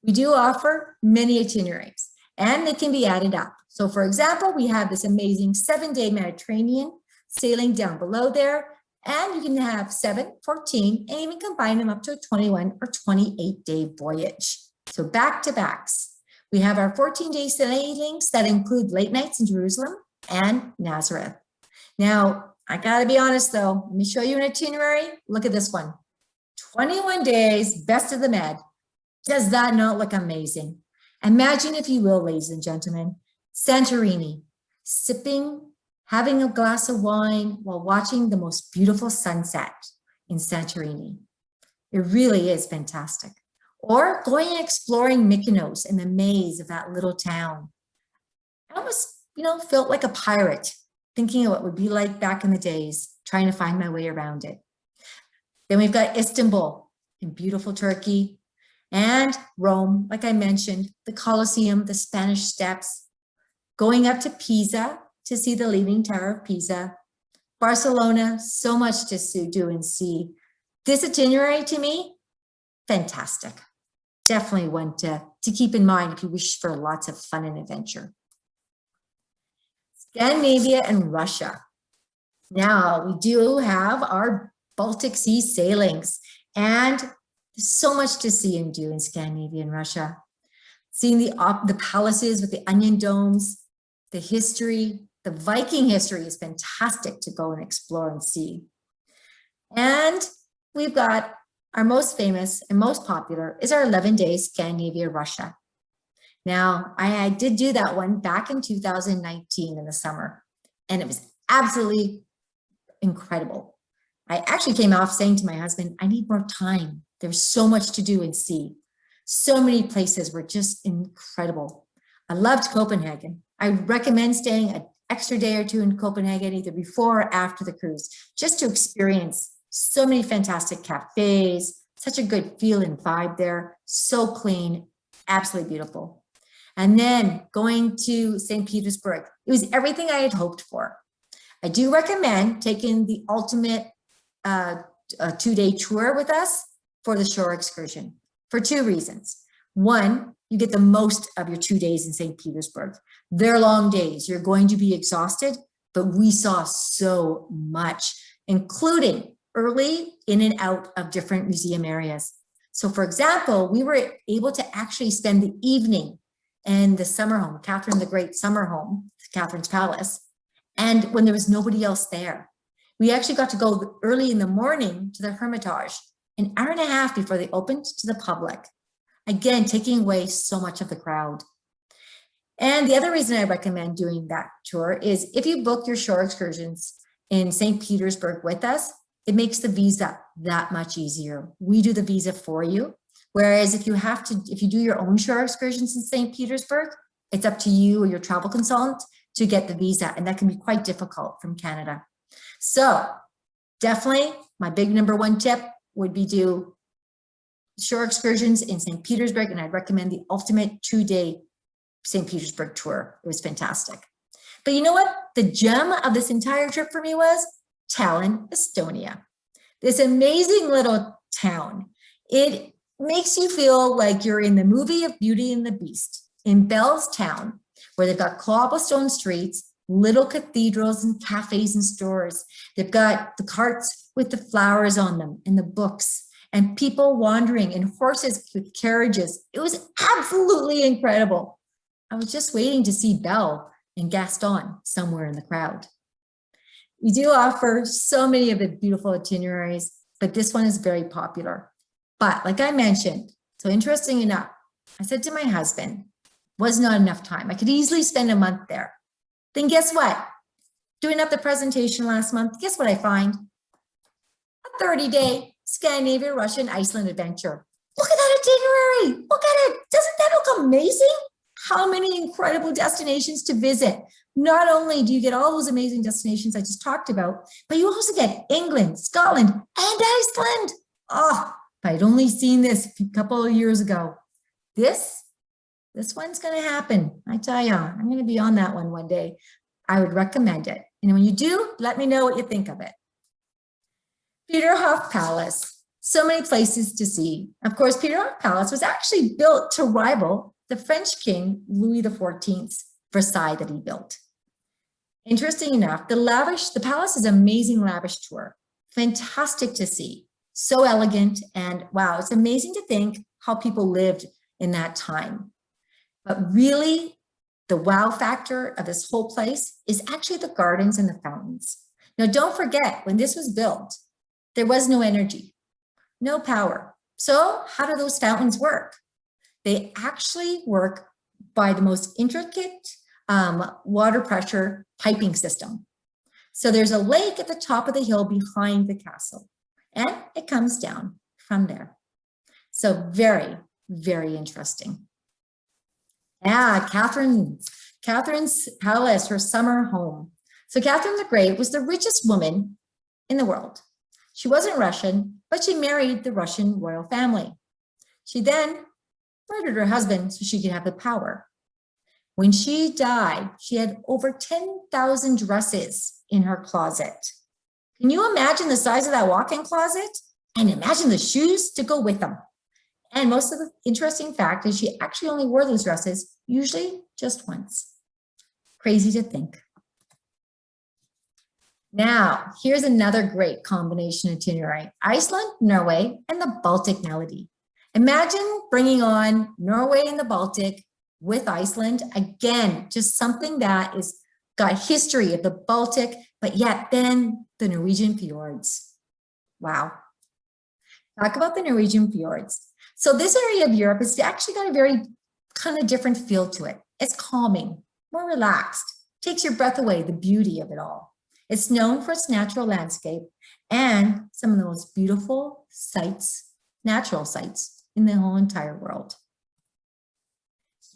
We do offer many itineraries and they can be added up. So for example, we have this amazing 7-day Mediterranean sailing down below there, and you can have 7, 14, and even combine them up to a 21 or 28-day voyage. So back to backs. We have our 14-day sailings that include late nights in Jerusalem and Nazareth. Now, I gotta be honest though, let me show you an itinerary. Look at this one. 21 days, best of the Med. Does that not look amazing? Imagine, if you will, ladies and gentlemen, Santorini, sipping, having a glass of wine while watching the most beautiful sunset in Santorini. It really is fantastic. Or going and exploring Mykonos in the maze of that little town. I almost, felt like a pirate, thinking of what it would be like back in the days, trying to find my way around it. Then we've got Istanbul in beautiful Turkey, and Rome, like I mentioned, the Colosseum, the Spanish Steps, going up to Pisa to see the Leaning Tower of Pisa. Barcelona, so much to do and see. This itinerary, to me, fantastic. Definitely one to keep in mind if you wish for lots of fun and adventure. Scandinavia and Russia. Now, we do have our Baltic Sea Sailings, and there's so much to see and do in Scandinavia and Russia. Seeing the palaces with the onion domes, the history, the Viking history is fantastic to go and explore and see. And we've got our most famous and most popular is our 11-day Scandinavia, Russia. Now, I did do that one back in 2019 in the summer, and it was absolutely incredible. I actually came off saying to my husband, I need more time. There's so much to do and see. So many places were just incredible. I loved Copenhagen. I recommend staying an extra day or two in Copenhagen, either before or after the cruise, just to experience so many fantastic cafes, such a good feel and vibe there, so clean, absolutely beautiful. And then going to St. Petersburg, it was everything I had hoped for. I do recommend taking the ultimate 2-day tour with us for the shore excursion for 2 reasons. One, you get the most of your 2 days in St. Petersburg. They're long days. You're going to be exhausted, but we saw so much, including early in and out of different museum areas. So for example, we were able to actually spend the evening in the summer home, Catherine the Great summer home, Catherine's Palace, and when there was nobody else there. We actually got to go early in the morning to the Hermitage, an hour and a half before they opened to the public. Again, taking away so much of the crowd. And the other reason I recommend doing that tour is if you book your shore excursions in St. Petersburg with us, it makes the visa that much easier. We do the visa for you. Whereas if you do your own shore excursions in St. Petersburg, it's up to you or your travel consultant to get the visa, and that can be quite difficult from Canada. So definitely my big #1 tip would be do shore excursions in St. Petersburg, and I'd recommend the ultimate 2-day St. Petersburg tour. It was fantastic. But you know what? The gem of this entire trip for me was Tallinn, Estonia. This amazing little town. It makes you feel like you're in the movie of Beauty and the Beast in Bell's Town, where they've got cobblestone streets, little cathedrals and cafes and stores. They've got the carts with the flowers on them and the books and people wandering and horses with carriages. It was absolutely incredible. I was just waiting to see Belle and Gaston somewhere in the crowd. We do offer so many of the beautiful itineraries, but this one is very popular. But like I mentioned, so interesting enough, I said to my husband, was not enough time. I could easily spend a month there. Then guess what? Doing up the presentation last month, guess what I find? A 30-day Scandinavia, Russia, and Iceland adventure. Look at that itinerary. Look at it. Doesn't that look amazing? How many incredible destinations to visit. Not only do you get all those amazing destinations I just talked about, but you also get England, Scotland, and Iceland. Oh, if I'd only seen this a couple of years ago. This one's going to happen. I tell you, I'm going to be on that one day. I would recommend it. And when you do, let me know what you think of it. Peterhof Palace. So many places to see. Of course, Peterhof Palace was actually built to rival the French King Louis XIV's Versailles that he built. Interesting enough, the palace is an amazing lavish tour. Fantastic to see. So elegant, and wow, it's amazing to think how people lived in that time. But really, the wow factor of this whole place is actually the gardens and the fountains. Now, don't forget, when this was built, there was no energy, no power. So how do those fountains work? They actually work by the most intricate water pressure piping system. So there's a lake at the top of the hill behind the castle, and it comes down from there. So very, very interesting. Yeah, Catherine's palace, her summer home. So Catherine the Great was the richest woman in the world. She wasn't Russian, but she married the Russian royal family. She then murdered her husband so she could have the power. When she died, she had over 10,000 dresses in her closet. Can you imagine the size of that walk-in closet? And imagine the shoes to go with them. And most of the interesting fact is she actually only wore those dresses usually just once. Crazy to think. Now, here's another great combination itinerary. Iceland, Norway, and the Baltic melody. Imagine bringing on Norway and the Baltic with Iceland. Again, just something that is got history of the Baltic, but yet then the Norwegian Fjords. Wow. Talk about the Norwegian Fjords. So this area of Europe has actually got a very kind of different feel to it. It's calming, more relaxed, takes your breath away, the beauty of it all. It's known for its natural landscape and some of the most beautiful sites, natural sites in the whole entire world.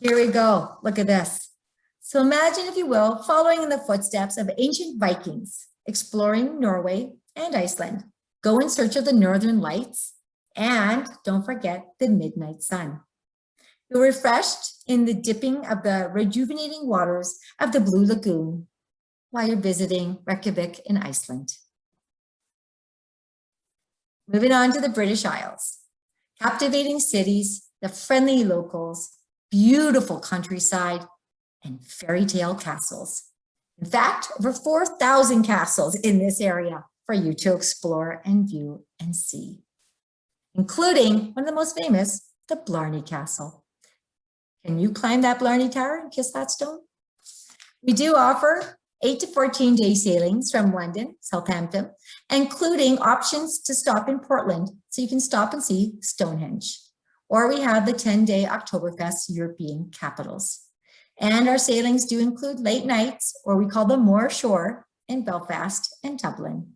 Here we go. Look at this. So imagine, if you will, following in the footsteps of ancient Vikings, exploring Norway and Iceland. Go in search of the northern lights, and don't forget the midnight sun. You're refreshed in the dipping of the rejuvenating waters of the Blue Lagoon. while you're visiting Reykjavik in Iceland. Moving on to the British Isles. Captivating cities, the friendly locals, beautiful countryside, and fairy tale castles. In fact, over 4,000 castles in this area for you to explore and view and see, including one of the most famous, the Blarney Castle. Can you climb that Blarney Tower and kiss that stone? We do offer 8 to 14 day sailings from London, Southampton, including options to stop in Portland so you can stop and see Stonehenge. Or we have the 10-day Oktoberfest European capitals. And our sailings do include late nights, or we call them more shore, in Belfast and Dublin.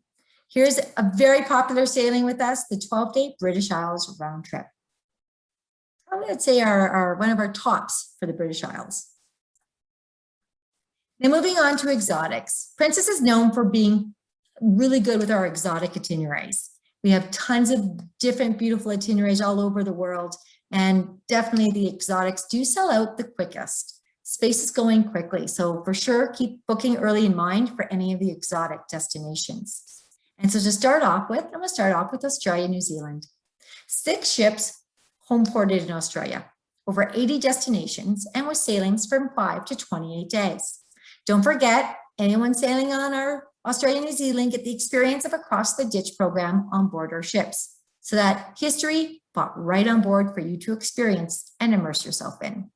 Here's a very popular sailing with us, the 12-day British Isles round trip. I would say one of our tops for the British Isles. Now moving on to exotics. Princess is known for being really good with our exotic itineraries. We have tons of different beautiful itineraries all over the world, and definitely the exotics do sell out the quickest. Space is going quickly, so for sure keep booking early in mind for any of the exotic destinations. And so to start off with, I'm going to start off with Australia, New Zealand. 6 ships home ported in Australia, over 80 destinations, and with sailings from 5 to 28 days. Don't forget, anyone sailing on our Australia, New Zealand get the experience of a Cross the Ditch program on board our ships. So that history brought right on board for you to experience and immerse yourself in.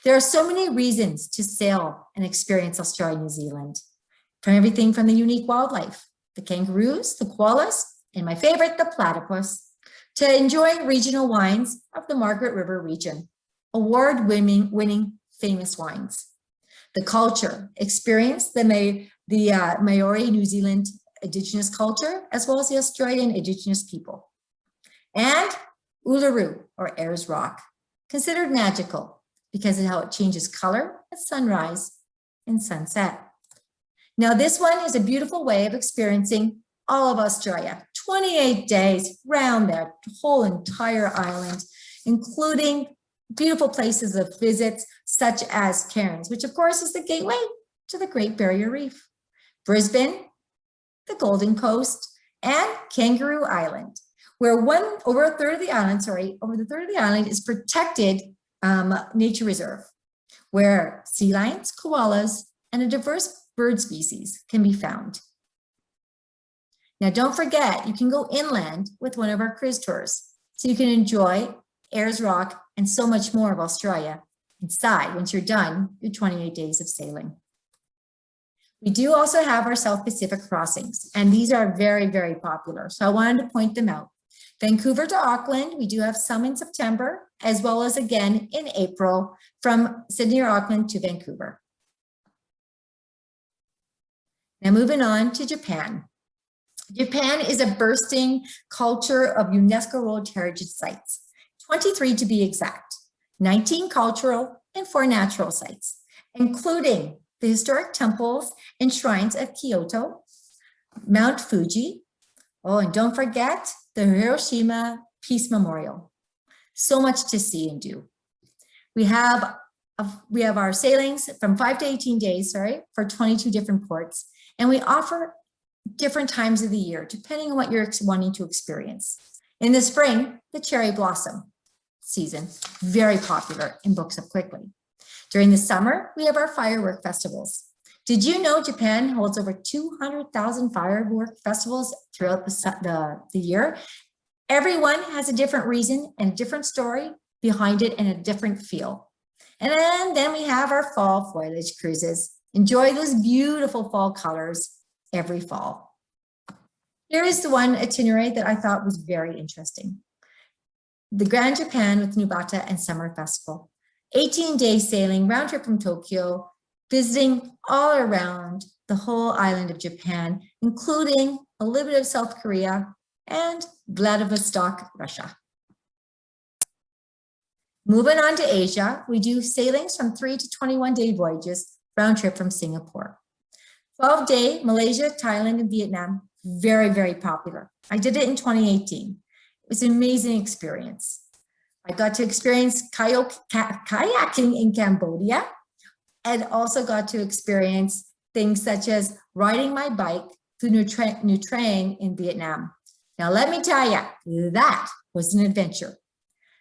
There are so many reasons to sail and experience Australia, New Zealand. From everything from the unique wildlife, the kangaroos, the koalas, and my favorite, the platypus, to enjoying regional wines of the Margaret River region, award-winning famous wines. The culture, experience the Maori New Zealand Indigenous culture, as well as the Australian Indigenous people. And Uluru, or Ayers Rock, considered magical because of how it changes color at sunrise and sunset. Now this one is a beautiful way of experiencing all of Australia, 28 days round that whole entire island, including beautiful places of visits such as Cairns, which of course is the gateway to the Great Barrier Reef, Brisbane, the Golden Coast, and Kangaroo Island, where over the third of the island is protected nature reserve, where sea lions, koalas, and a diverse bird species can be found. Now, don't forget, you can go inland with one of our cruise tours, so you can enjoy Ayers Rock and so much more of Australia inside once you're done your 28 days of sailing. We do also have our South Pacific crossings, and these are very, very popular, so I wanted to point them out. Vancouver to Auckland, we do have some in September, as well as again in April from Sydney or Auckland to Vancouver. Now moving on to Japan. Japan is a bursting culture of UNESCO World Heritage Sites, 23 to be exact, 19 cultural and 4 natural sites, including the historic temples and shrines of Kyoto, Mount Fuji, and don't forget the Hiroshima Peace Memorial. So much to see and do. We have our sailings from 5 to 18 days, for 22 different ports, and we offer different times of the year, depending on what you're wanting to experience. In the spring, the cherry blossom season, very popular and books up quickly. During the summer, we have our firework festivals. Did you know Japan holds over 200,000 firework festivals throughout the year? Everyone has a different reason and a different story behind it and a different feel. And then we have our fall foliage cruises. Enjoy those beautiful fall colors every fall. Here is the one itinerary that I thought was very interesting. The Grand Japan with Nubata and Summer Festival. 18-day sailing round trip from Tokyo, visiting all around the whole island of Japan, including a little bit of South Korea and Vladivostok, Russia. Moving on to Asia, we do sailings from 3 to 21-day voyages, round trip from Singapore. 12-day Malaysia, Thailand, and Vietnam, very, very popular. I did it in 2018. It was an amazing experience. I got to experience kayaking in Cambodia and also got to experience things such as riding my bike through Nha Trang in Vietnam. Now, let me tell you, that was an adventure.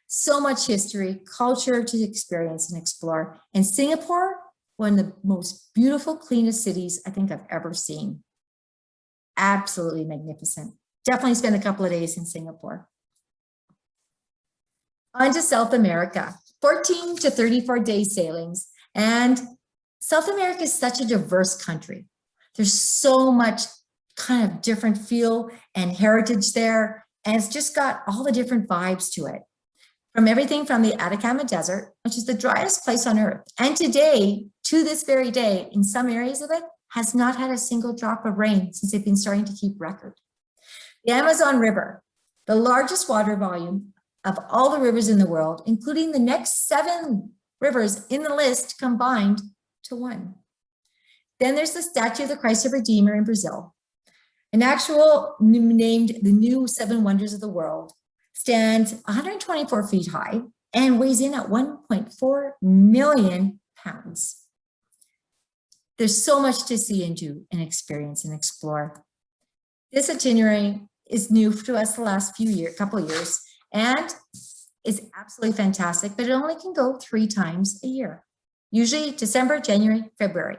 So much history, culture to experience and explore. And Singapore, one of the most beautiful, cleanest cities I think I've ever seen. Absolutely magnificent. Definitely spent a couple of days in Singapore. On to South America, 14 to 34 day sailings. And South America is such a diverse country. There's so much kind of different feel and heritage there. And it's just got all the different vibes to it. From everything from the Atacama Desert, which is the driest place on earth. And today, to this very day, in some areas of it, has not had a single drop of rain since they've been starting to keep record. The Amazon River, the largest water volume of all the rivers in the world, including the next 7 rivers in the list combined to 1. Then there's the statue of the Christ the Redeemer in Brazil. An actual named the new 7 wonders of the world, stands 124 feet high and weighs in at 1.4 million pounds. There's so much to see and do and experience and explore. This itinerary is new to us the last couple of years, and is absolutely fantastic, but it only can go 3 times a year, usually December, January, February,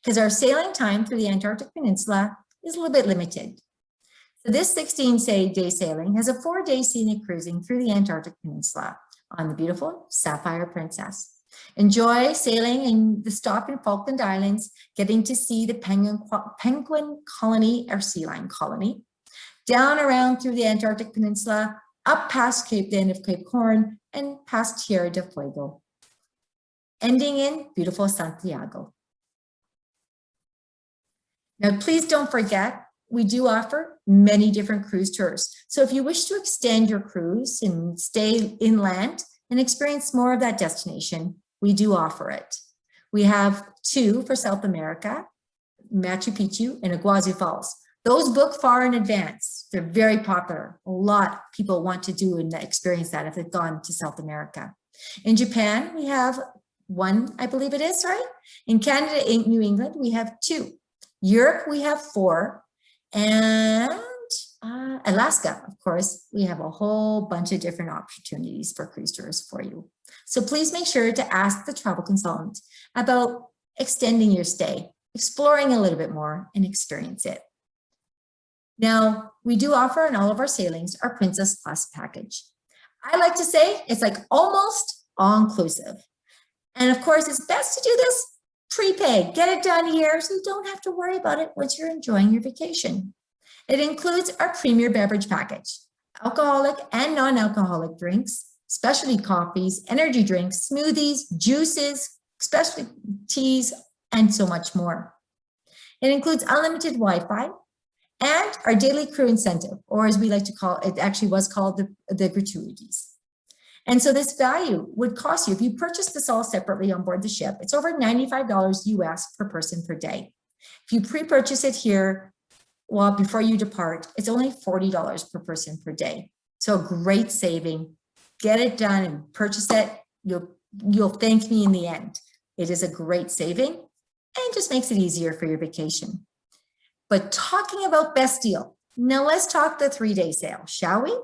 because our sailing time through the Antarctic Peninsula is a little bit limited. So this 16-day sailing has a 4-day scenic cruising through the Antarctic Peninsula on the beautiful Sapphire Princess. Enjoy sailing in the stop in Falkland Islands, getting to see the penguin colony or sea lion colony, down around through the Antarctic Peninsula, up past the end of Cape Horn, and past Tierra del Fuego, ending in beautiful Santiago. Now, please don't forget, we do offer many different cruise tours. So if you wish to extend your cruise and stay inland and experience more of that destination, we do offer it. We have 2 for South America, Machu Picchu and Iguazu Falls. Those book far in advance. They're very popular. A lot of people want to do and experience that if they've gone to South America. In Japan, we have 1, I believe it is, right? In Canada, in New England, we have 2. Europe, we have 4. And Alaska, of course, we have a whole bunch of different opportunities for cruise tours for you. So please make sure to ask the travel consultant about extending your stay, exploring a little bit more, and experience it. Now, we do offer in all of our sailings our Princess Plus package. I like to say it's like almost all-inclusive. And of course, it's best to do this prepaid. Get it done here so you don't have to worry about it once you're enjoying your vacation. It includes our premier beverage package, alcoholic and non-alcoholic drinks, specialty coffees, energy drinks, smoothies, juices, specialty teas, and so much more. It includes unlimited Wi-Fi and our daily crew incentive, or as we like to call it, actually was called the gratuities. And so this value would cost you, if you purchase this all separately on board the ship, it's over $95 US per person per day. If you pre-purchase it here, well, before you depart, it's only $40 per person per day. So great saving. Get it done and purchase it. You'll thank me in the end. It is a great saving and just makes it easier for your vacation. But talking about best deal, now let's talk the 3-day sail, shall we?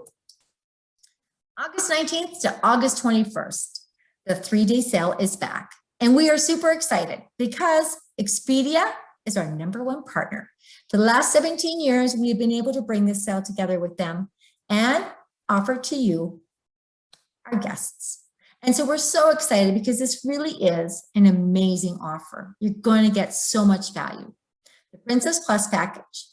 August 19th to August 21st, the 3-day sale is back. And we are super excited because Expedia is our #1 partner. For the last 17 years, we have been able to bring this sale together with them and offer to you, our guests. And so we're so excited because this really is an amazing offer. You're going to get so much value. The Princess Plus package,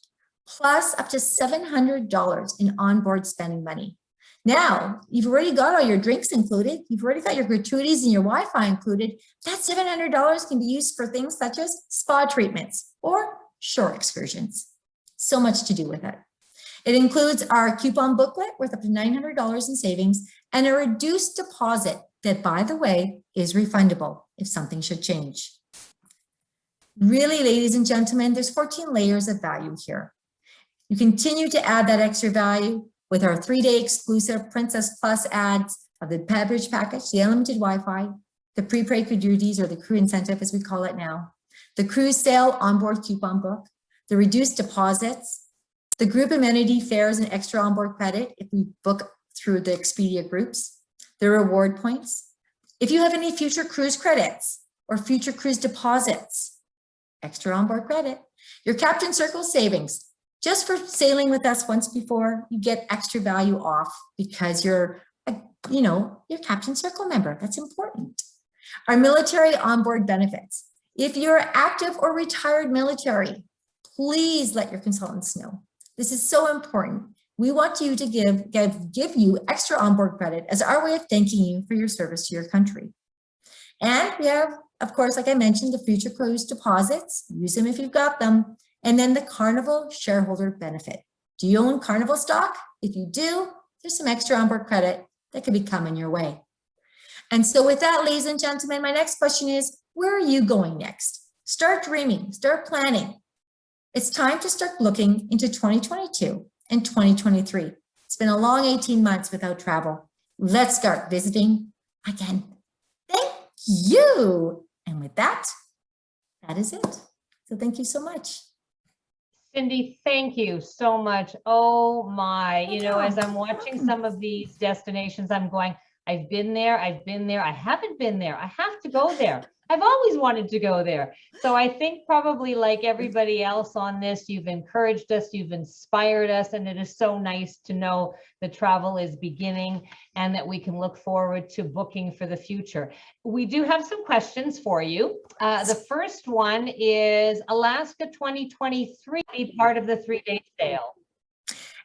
plus up to $700 in onboard spending money. Now, you've already got all your drinks included. You've already got your gratuities and your Wi-Fi included. That $700 can be used for things such as spa treatments or shore excursions. So much to do with it. It includes our coupon booklet worth up to $900 in savings and a reduced deposit that, by the way, is refundable if something should change. Really, ladies and gentlemen, there's 14 layers of value here. You continue to add that extra value with our 3-day exclusive Princess Plus ads of the beverage package, the unlimited Wi-Fi, the pre-paid duties or the crew incentive as we call it now, the cruise sail onboard coupon book, the reduced deposits, the group amenity fares and extra onboard credit if we book through the Expedia groups, the reward points. If you have any future cruise credits or future cruise deposits, extra onboard credit, your Captain Circle savings. Just for sailing with us once before, you get extra value off because you're, your Captain Circle member. That's important. Our military onboard benefits. If you're active or retired military, please let your consultants know. This is so important. We want you to give you extra onboard credit as our way of thanking you for your service to your country. And we have, of course, like I mentioned, the future cruise deposits. Use them if you've got them. And then the Carnival shareholder benefit. Do you own Carnival stock? If you do, there's some extra onboard credit that could be coming your way. And so with that, ladies and gentlemen, my next question is, where are you going next? Start dreaming, start planning. It's time to start looking into 2022 and 2023. It's been a long 18 months without travel. Let's start visiting again. Thank you. And with that, that is it. So thank you so much. Cindy, thank you so much. Oh my, as I'm watching some of these destinations, I'm going, I've been there, I haven't been there, I have to go there. I've always wanted to go there. So I think probably like everybody else on this, you've encouraged us, you've inspired us, and it is so nice to know that travel is beginning and that we can look forward to booking for the future. We do have some questions for you. The first one is Alaska 2023 be part of the 3-day sail?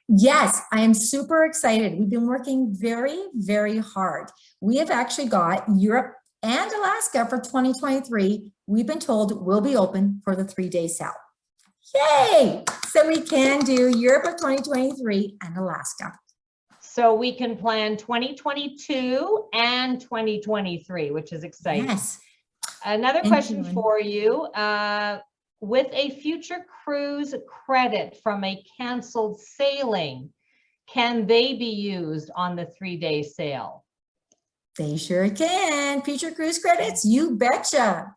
Yes, I am super excited. We've been working very, very hard. We have actually got Europe and Alaska for 2023. We've been told will be open for the 3-day sail. Yay! So we can do Europe of 2023 and Alaska. So we can plan 2022 and 2023, which is exciting. Yes. Another question for you. With a future cruise credit from a canceled sailing, can they be used on the 3-day sail? They sure can. Future cruise credits, you betcha.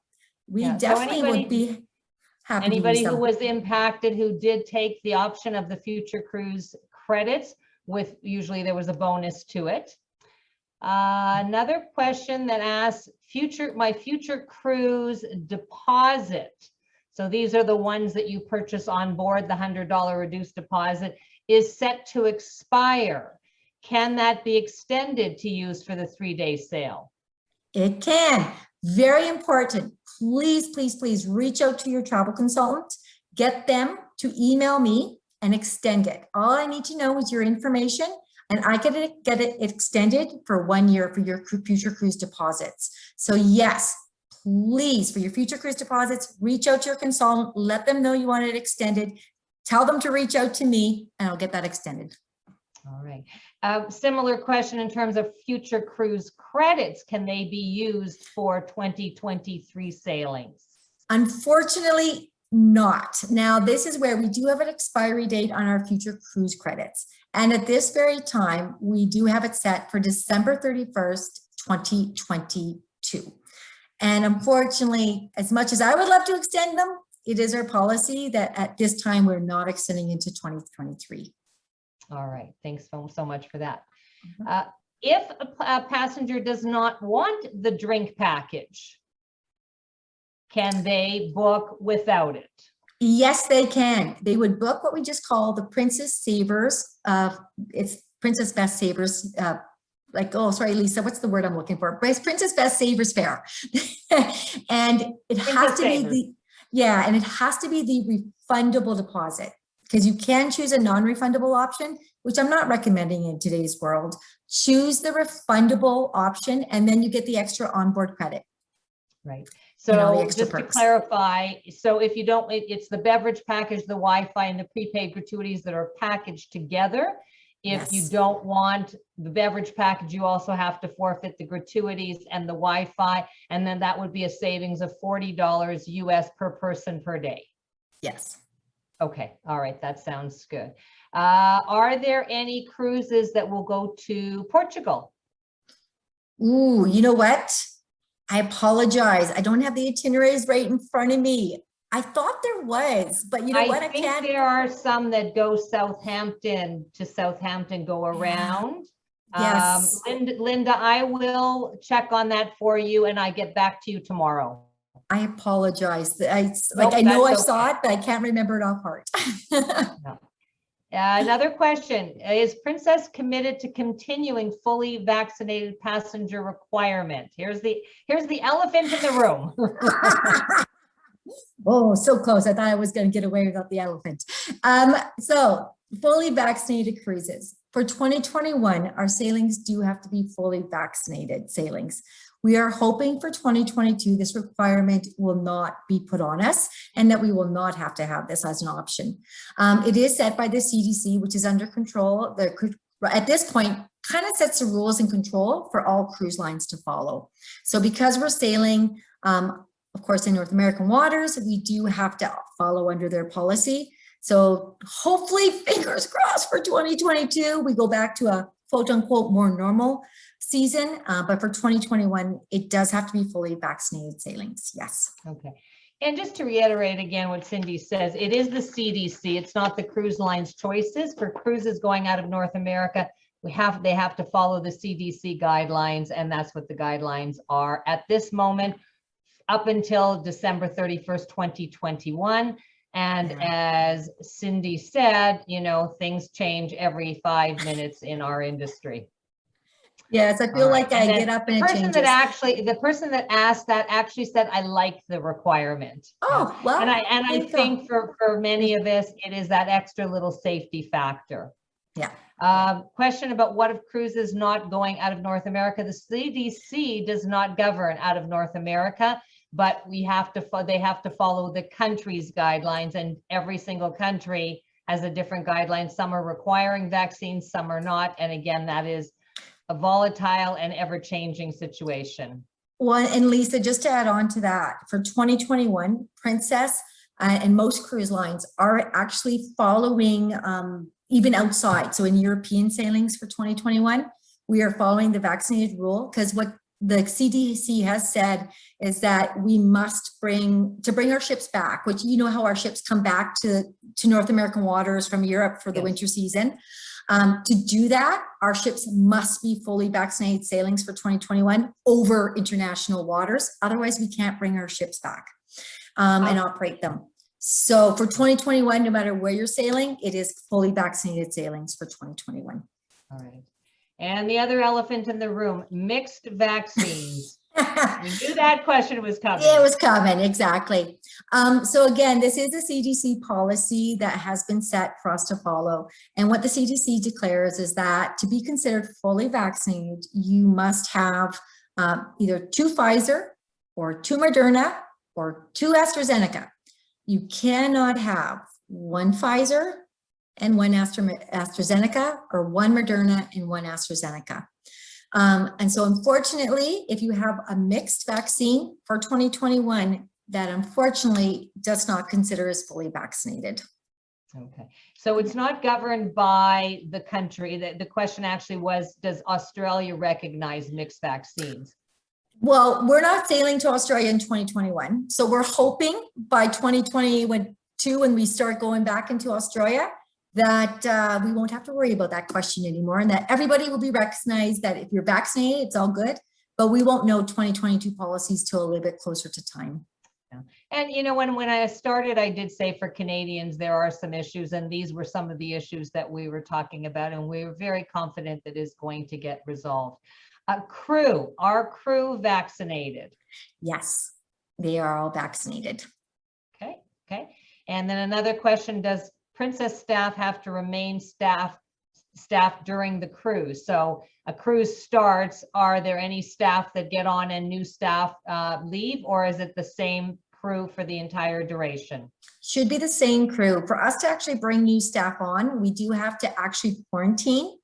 We definitely would be happy to use them. Anybody who was impacted who did take the option of the future cruise credits, with usually there was a bonus to it. Another question that asks my future cruise deposit. So these are the ones that you purchase on board, the $100 reduced deposit is set to expire. Can that be extended to use for the 3-day sail? It can. Very important. Please, please, please reach out to your travel consultant. Get them to email me and extend it. All I need to know is your information, and I get it extended for 1 year for your future cruise deposits. So yes, please, for your future cruise deposits, reach out to your consultant, let them know you want it extended, tell them to reach out to me, and I'll get that extended. All right. Similar question in terms of future cruise credits. Can they be used for 2023 sailings? Unfortunately, not. Now, this is where we do have an expiry date on our future cruise credits. And at this very time, we do have it set for December 31st, 2022. And unfortunately, as much as I would love to extend them, it is our policy that at this time, we're not extending into 2023. All right, thanks so much for that. If a passenger does not want the drink package, can they book without it? Yes, they can. They would book what we just call the Princess Savers. It's Princess Best Savers. Oh, sorry, Lisa, what's the word I'm looking for? It's Princess Best Savers fare. And it has to be and it has to be the refundable deposit, because you can choose a non-refundable option, which I'm not recommending in today's world. Choose the refundable option, and then you get the extra onboard credit. Right. So just to clarify, so if you don't, it's the beverage package, the Wi-Fi, and the prepaid gratuities that are packaged together. If you don't want the beverage package, you also have to forfeit the gratuities and the Wi-Fi, and then that would be a savings of $40 US per person per day. Yes. Okay. All right. That sounds good. Are there any cruises that will go to Portugal? Ooh, you know what? I apologize. I don't have the itineraries right in front of me. I thought there was, but you know what? I think there are some that go Southampton to Southampton, go around. Yes. Linda, I will check on that for you and I get back to you tomorrow. I apologize. I Nope, know I that's saw okay. it, but I can't remember it off heart. No. Another question, is Princess committed to continuing fully vaccinated passenger requirement? Here's the elephant in the room. Oh, so close. I thought I was going to get away without the elephant. So fully vaccinated cruises. For 2021, our sailings do have to be fully vaccinated sailings. We are hoping for 2022, this requirement will not be put on us and that we will not have to have this as an option. It is set by the CDC, which is under control. At this point, kind of sets the rules and control for all cruise lines to follow. So because we're sailing, of course, in North American waters, we do have to follow under their policy. So hopefully, fingers crossed for 2022, we go back to a quote unquote more normal season. But for 2021, it does have to be fully vaccinated sailings. Yes. Okay. And just to reiterate again what Cindy says, it is the CDC. It's not the cruise line's choices. For cruises going out of North America, they have to follow the CDC guidelines, and that's what the guidelines are at this moment, up until December 31st, 2021. And as Cindy said, you know, things change every 5 minutes in our industry. Yes, I feel like I get up and it changes. The person that asked that actually said, I like the requirement. Oh, well. And I think for many of us, it is that extra little safety factor. Yeah. Question about what if cruises not going out of North America? The CDC does not govern out of North America, but they have to follow the country's guidelines, and every single country has a different guideline. Some are requiring vaccines, some are not. And again, that is a volatile and ever-changing situation. Well, and Lisa, just to add on to that, for 2021, Princess and most cruise lines are actually following even outside. So in European sailings for 2021, we are following the vaccinated rule, because what the CDC has said is that we must bring our ships back, which you know how our ships come back to North American waters from Europe for the winter season. To do that, our ships must be fully vaccinated sailings for 2021 over international waters. Otherwise, we can't bring our ships back and operate them. So for 2021, no matter where you're sailing, it is fully vaccinated sailings for 2021. All right. And the other elephant in the room, mixed vaccines. We knew that question was coming. It was coming, exactly. So again, this is a CDC policy that has been set for us to follow. And what the CDC declares is that to be considered fully vaccinated, you must have either 2 Pfizer or 2 Moderna or 2 AstraZeneca. You cannot have 1 Pfizer and 1 AstraZeneca, or 1 Moderna and 1 AstraZeneca. And so unfortunately, if you have a mixed vaccine for 2021, that unfortunately does not consider as fully vaccinated. Okay, so it's not governed by the country. The question actually was, does Australia recognize mixed vaccines? Well, we're not sailing to Australia in 2021. So we're hoping by 2022, when we start going back into Australia, that we won't have to worry about that question anymore, and that everybody will be recognized that if you're vaccinated, it's all good, but we won't know 2022 policies till a little bit closer to time. Yeah. And you know, when I started, I did say for Canadians, there are some issues, and these were some of the issues that we were talking about, and we were very confident that is going to get resolved. Crew, are crew vaccinated? Yes, they are all vaccinated. Okay. And then another question, does Princess staff have to remain staff during the cruise? So a cruise starts, are there any staff that get on and new staff leave, or is it the same crew for the entire duration? Should be the same crew. For us to actually bring new staff on, we do have to actually quarantine.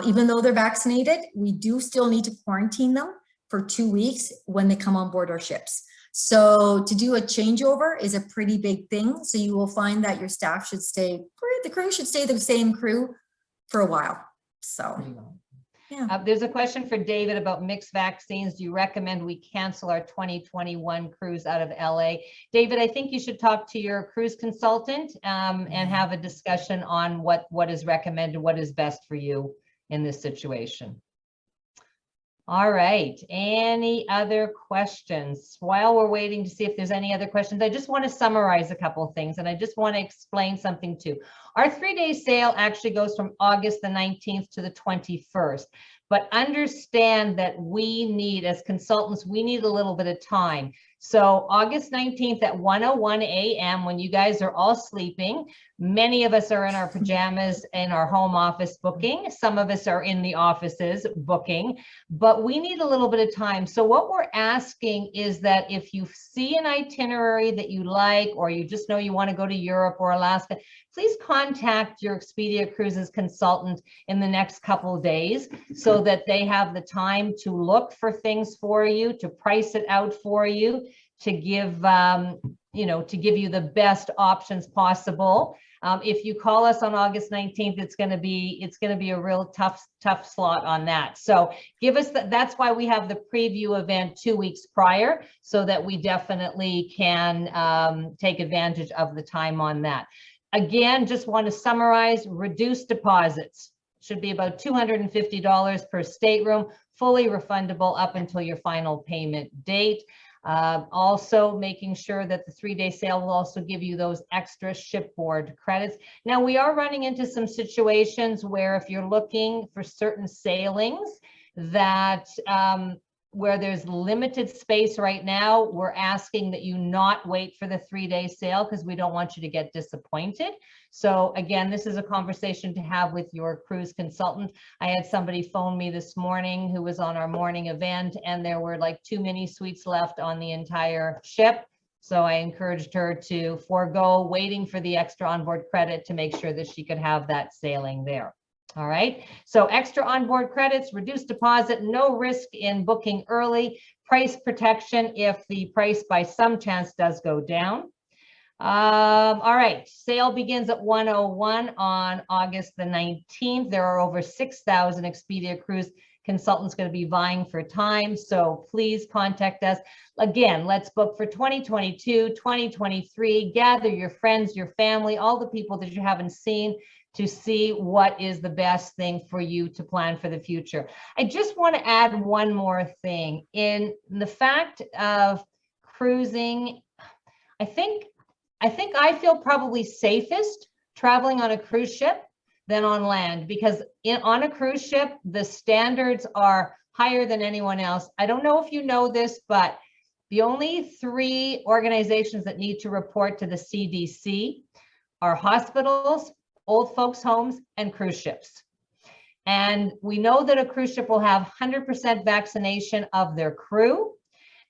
Even though they're vaccinated, we do still need to quarantine them for 2 weeks when they come on board our ships. So to do a changeover is a pretty big thing. So you will find that your staff should stay, the crew should stay the same crew for a while. So. Yeah. There's a question for David about mixed vaccines. Do you recommend we cancel our 2021 cruise out of LA? David, I think you should talk to your cruise consultant and have a discussion on what is recommended, what is best for you in this situation. All right, any other questions? While we're waiting to see if there's any other questions, I just want to summarize a couple of things, and I just want to explain something too. Our 3-day sail actually goes from August the 19th to the 21st, but understand that we need, as consultants, we need a little bit of time. So August 19th at 1:01 a.m. when you guys are all sleeping, many of us are in our pajamas in our home office booking. Some of us are in the offices booking, but we need a little bit of time. So what we're asking is that if you see an itinerary that you like, or you just know you want to go to Europe or Alaska, please contact your Expedia Cruises consultant in the next couple of days so that they have the time to look for things for you, to price it out for you, to give to give you the best options possible. If you call us on August 19th, it's going to be a real tough slot on that. So give us that's why we have the preview event 2 weeks prior, so that we definitely can take advantage of the time on that. Again, just want to summarize: reduced deposits should be about $250 per stateroom, fully refundable up until your final payment date. Also making sure that the 3-day sail will also give you those extra shipboard credits. Now, we are running into some situations where if you're looking for certain sailings that where there's limited space right now, we're asking that you not wait for the 3-day sail because we don't want you to get disappointed. So again, this is a conversation to have with your cruise consultant. I had somebody phone me this morning who was on our morning event, and there were like 2 mini suites left on the entire ship. So I encouraged her to forego waiting for the extra onboard credit to make sure that she could have that sailing there. All right, so extra onboard credits, reduced deposit, no risk in booking early, price protection if the price by some chance does go down. All right, sail begins at 1:01 on August the 19th. There are over 6,000 Expedia Cruise consultants going to be vying for time, so please contact us. Again, let's book for 2022, 2023, gather your friends, your family, all the people that you haven't seen, to see what is the best thing for you to plan for the future. I just want to add one more thing. In the fact of cruising, I think I feel probably safest traveling on a cruise ship than on land, because on a cruise ship, the standards are higher than anyone else. I don't know if you know this, but the only 3 organizations that need to report to the CDC are hospitals, old folks' homes, and cruise ships. And we know that a cruise ship will have 100% vaccination of their crew,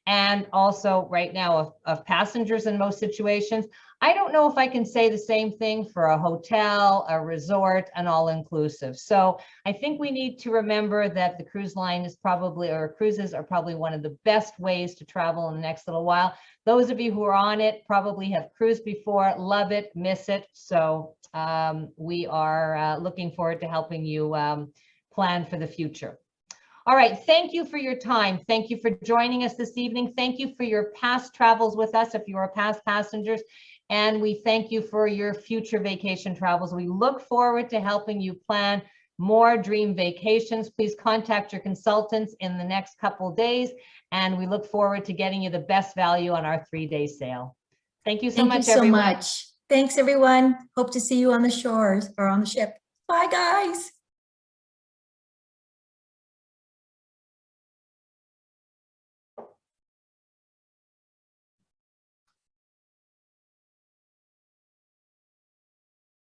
and also right now of passengers in most situations. I don't know if I can say the same thing for a hotel, a resort, an all-inclusive. So I think we need to remember that the cruise line is probably, or cruises are probably one of the best ways to travel in the next little while. Those of you who are on it probably have cruised before, love it, miss it. So we are looking forward to helping you plan for the future. All right, thank you for your time. Thank you for joining us this evening. Thank you for your past travels with us if you are past passengers. And we thank you for your future vacation travels. We look forward to helping you plan more dream vacations. Please contact your consultants in the next couple of days, and we look forward to getting you the best value on our 3-day sail. Thank you so much, everyone. Thanks so much. Thanks, everyone. Hope to see you on the shores or on the ship. Bye, guys.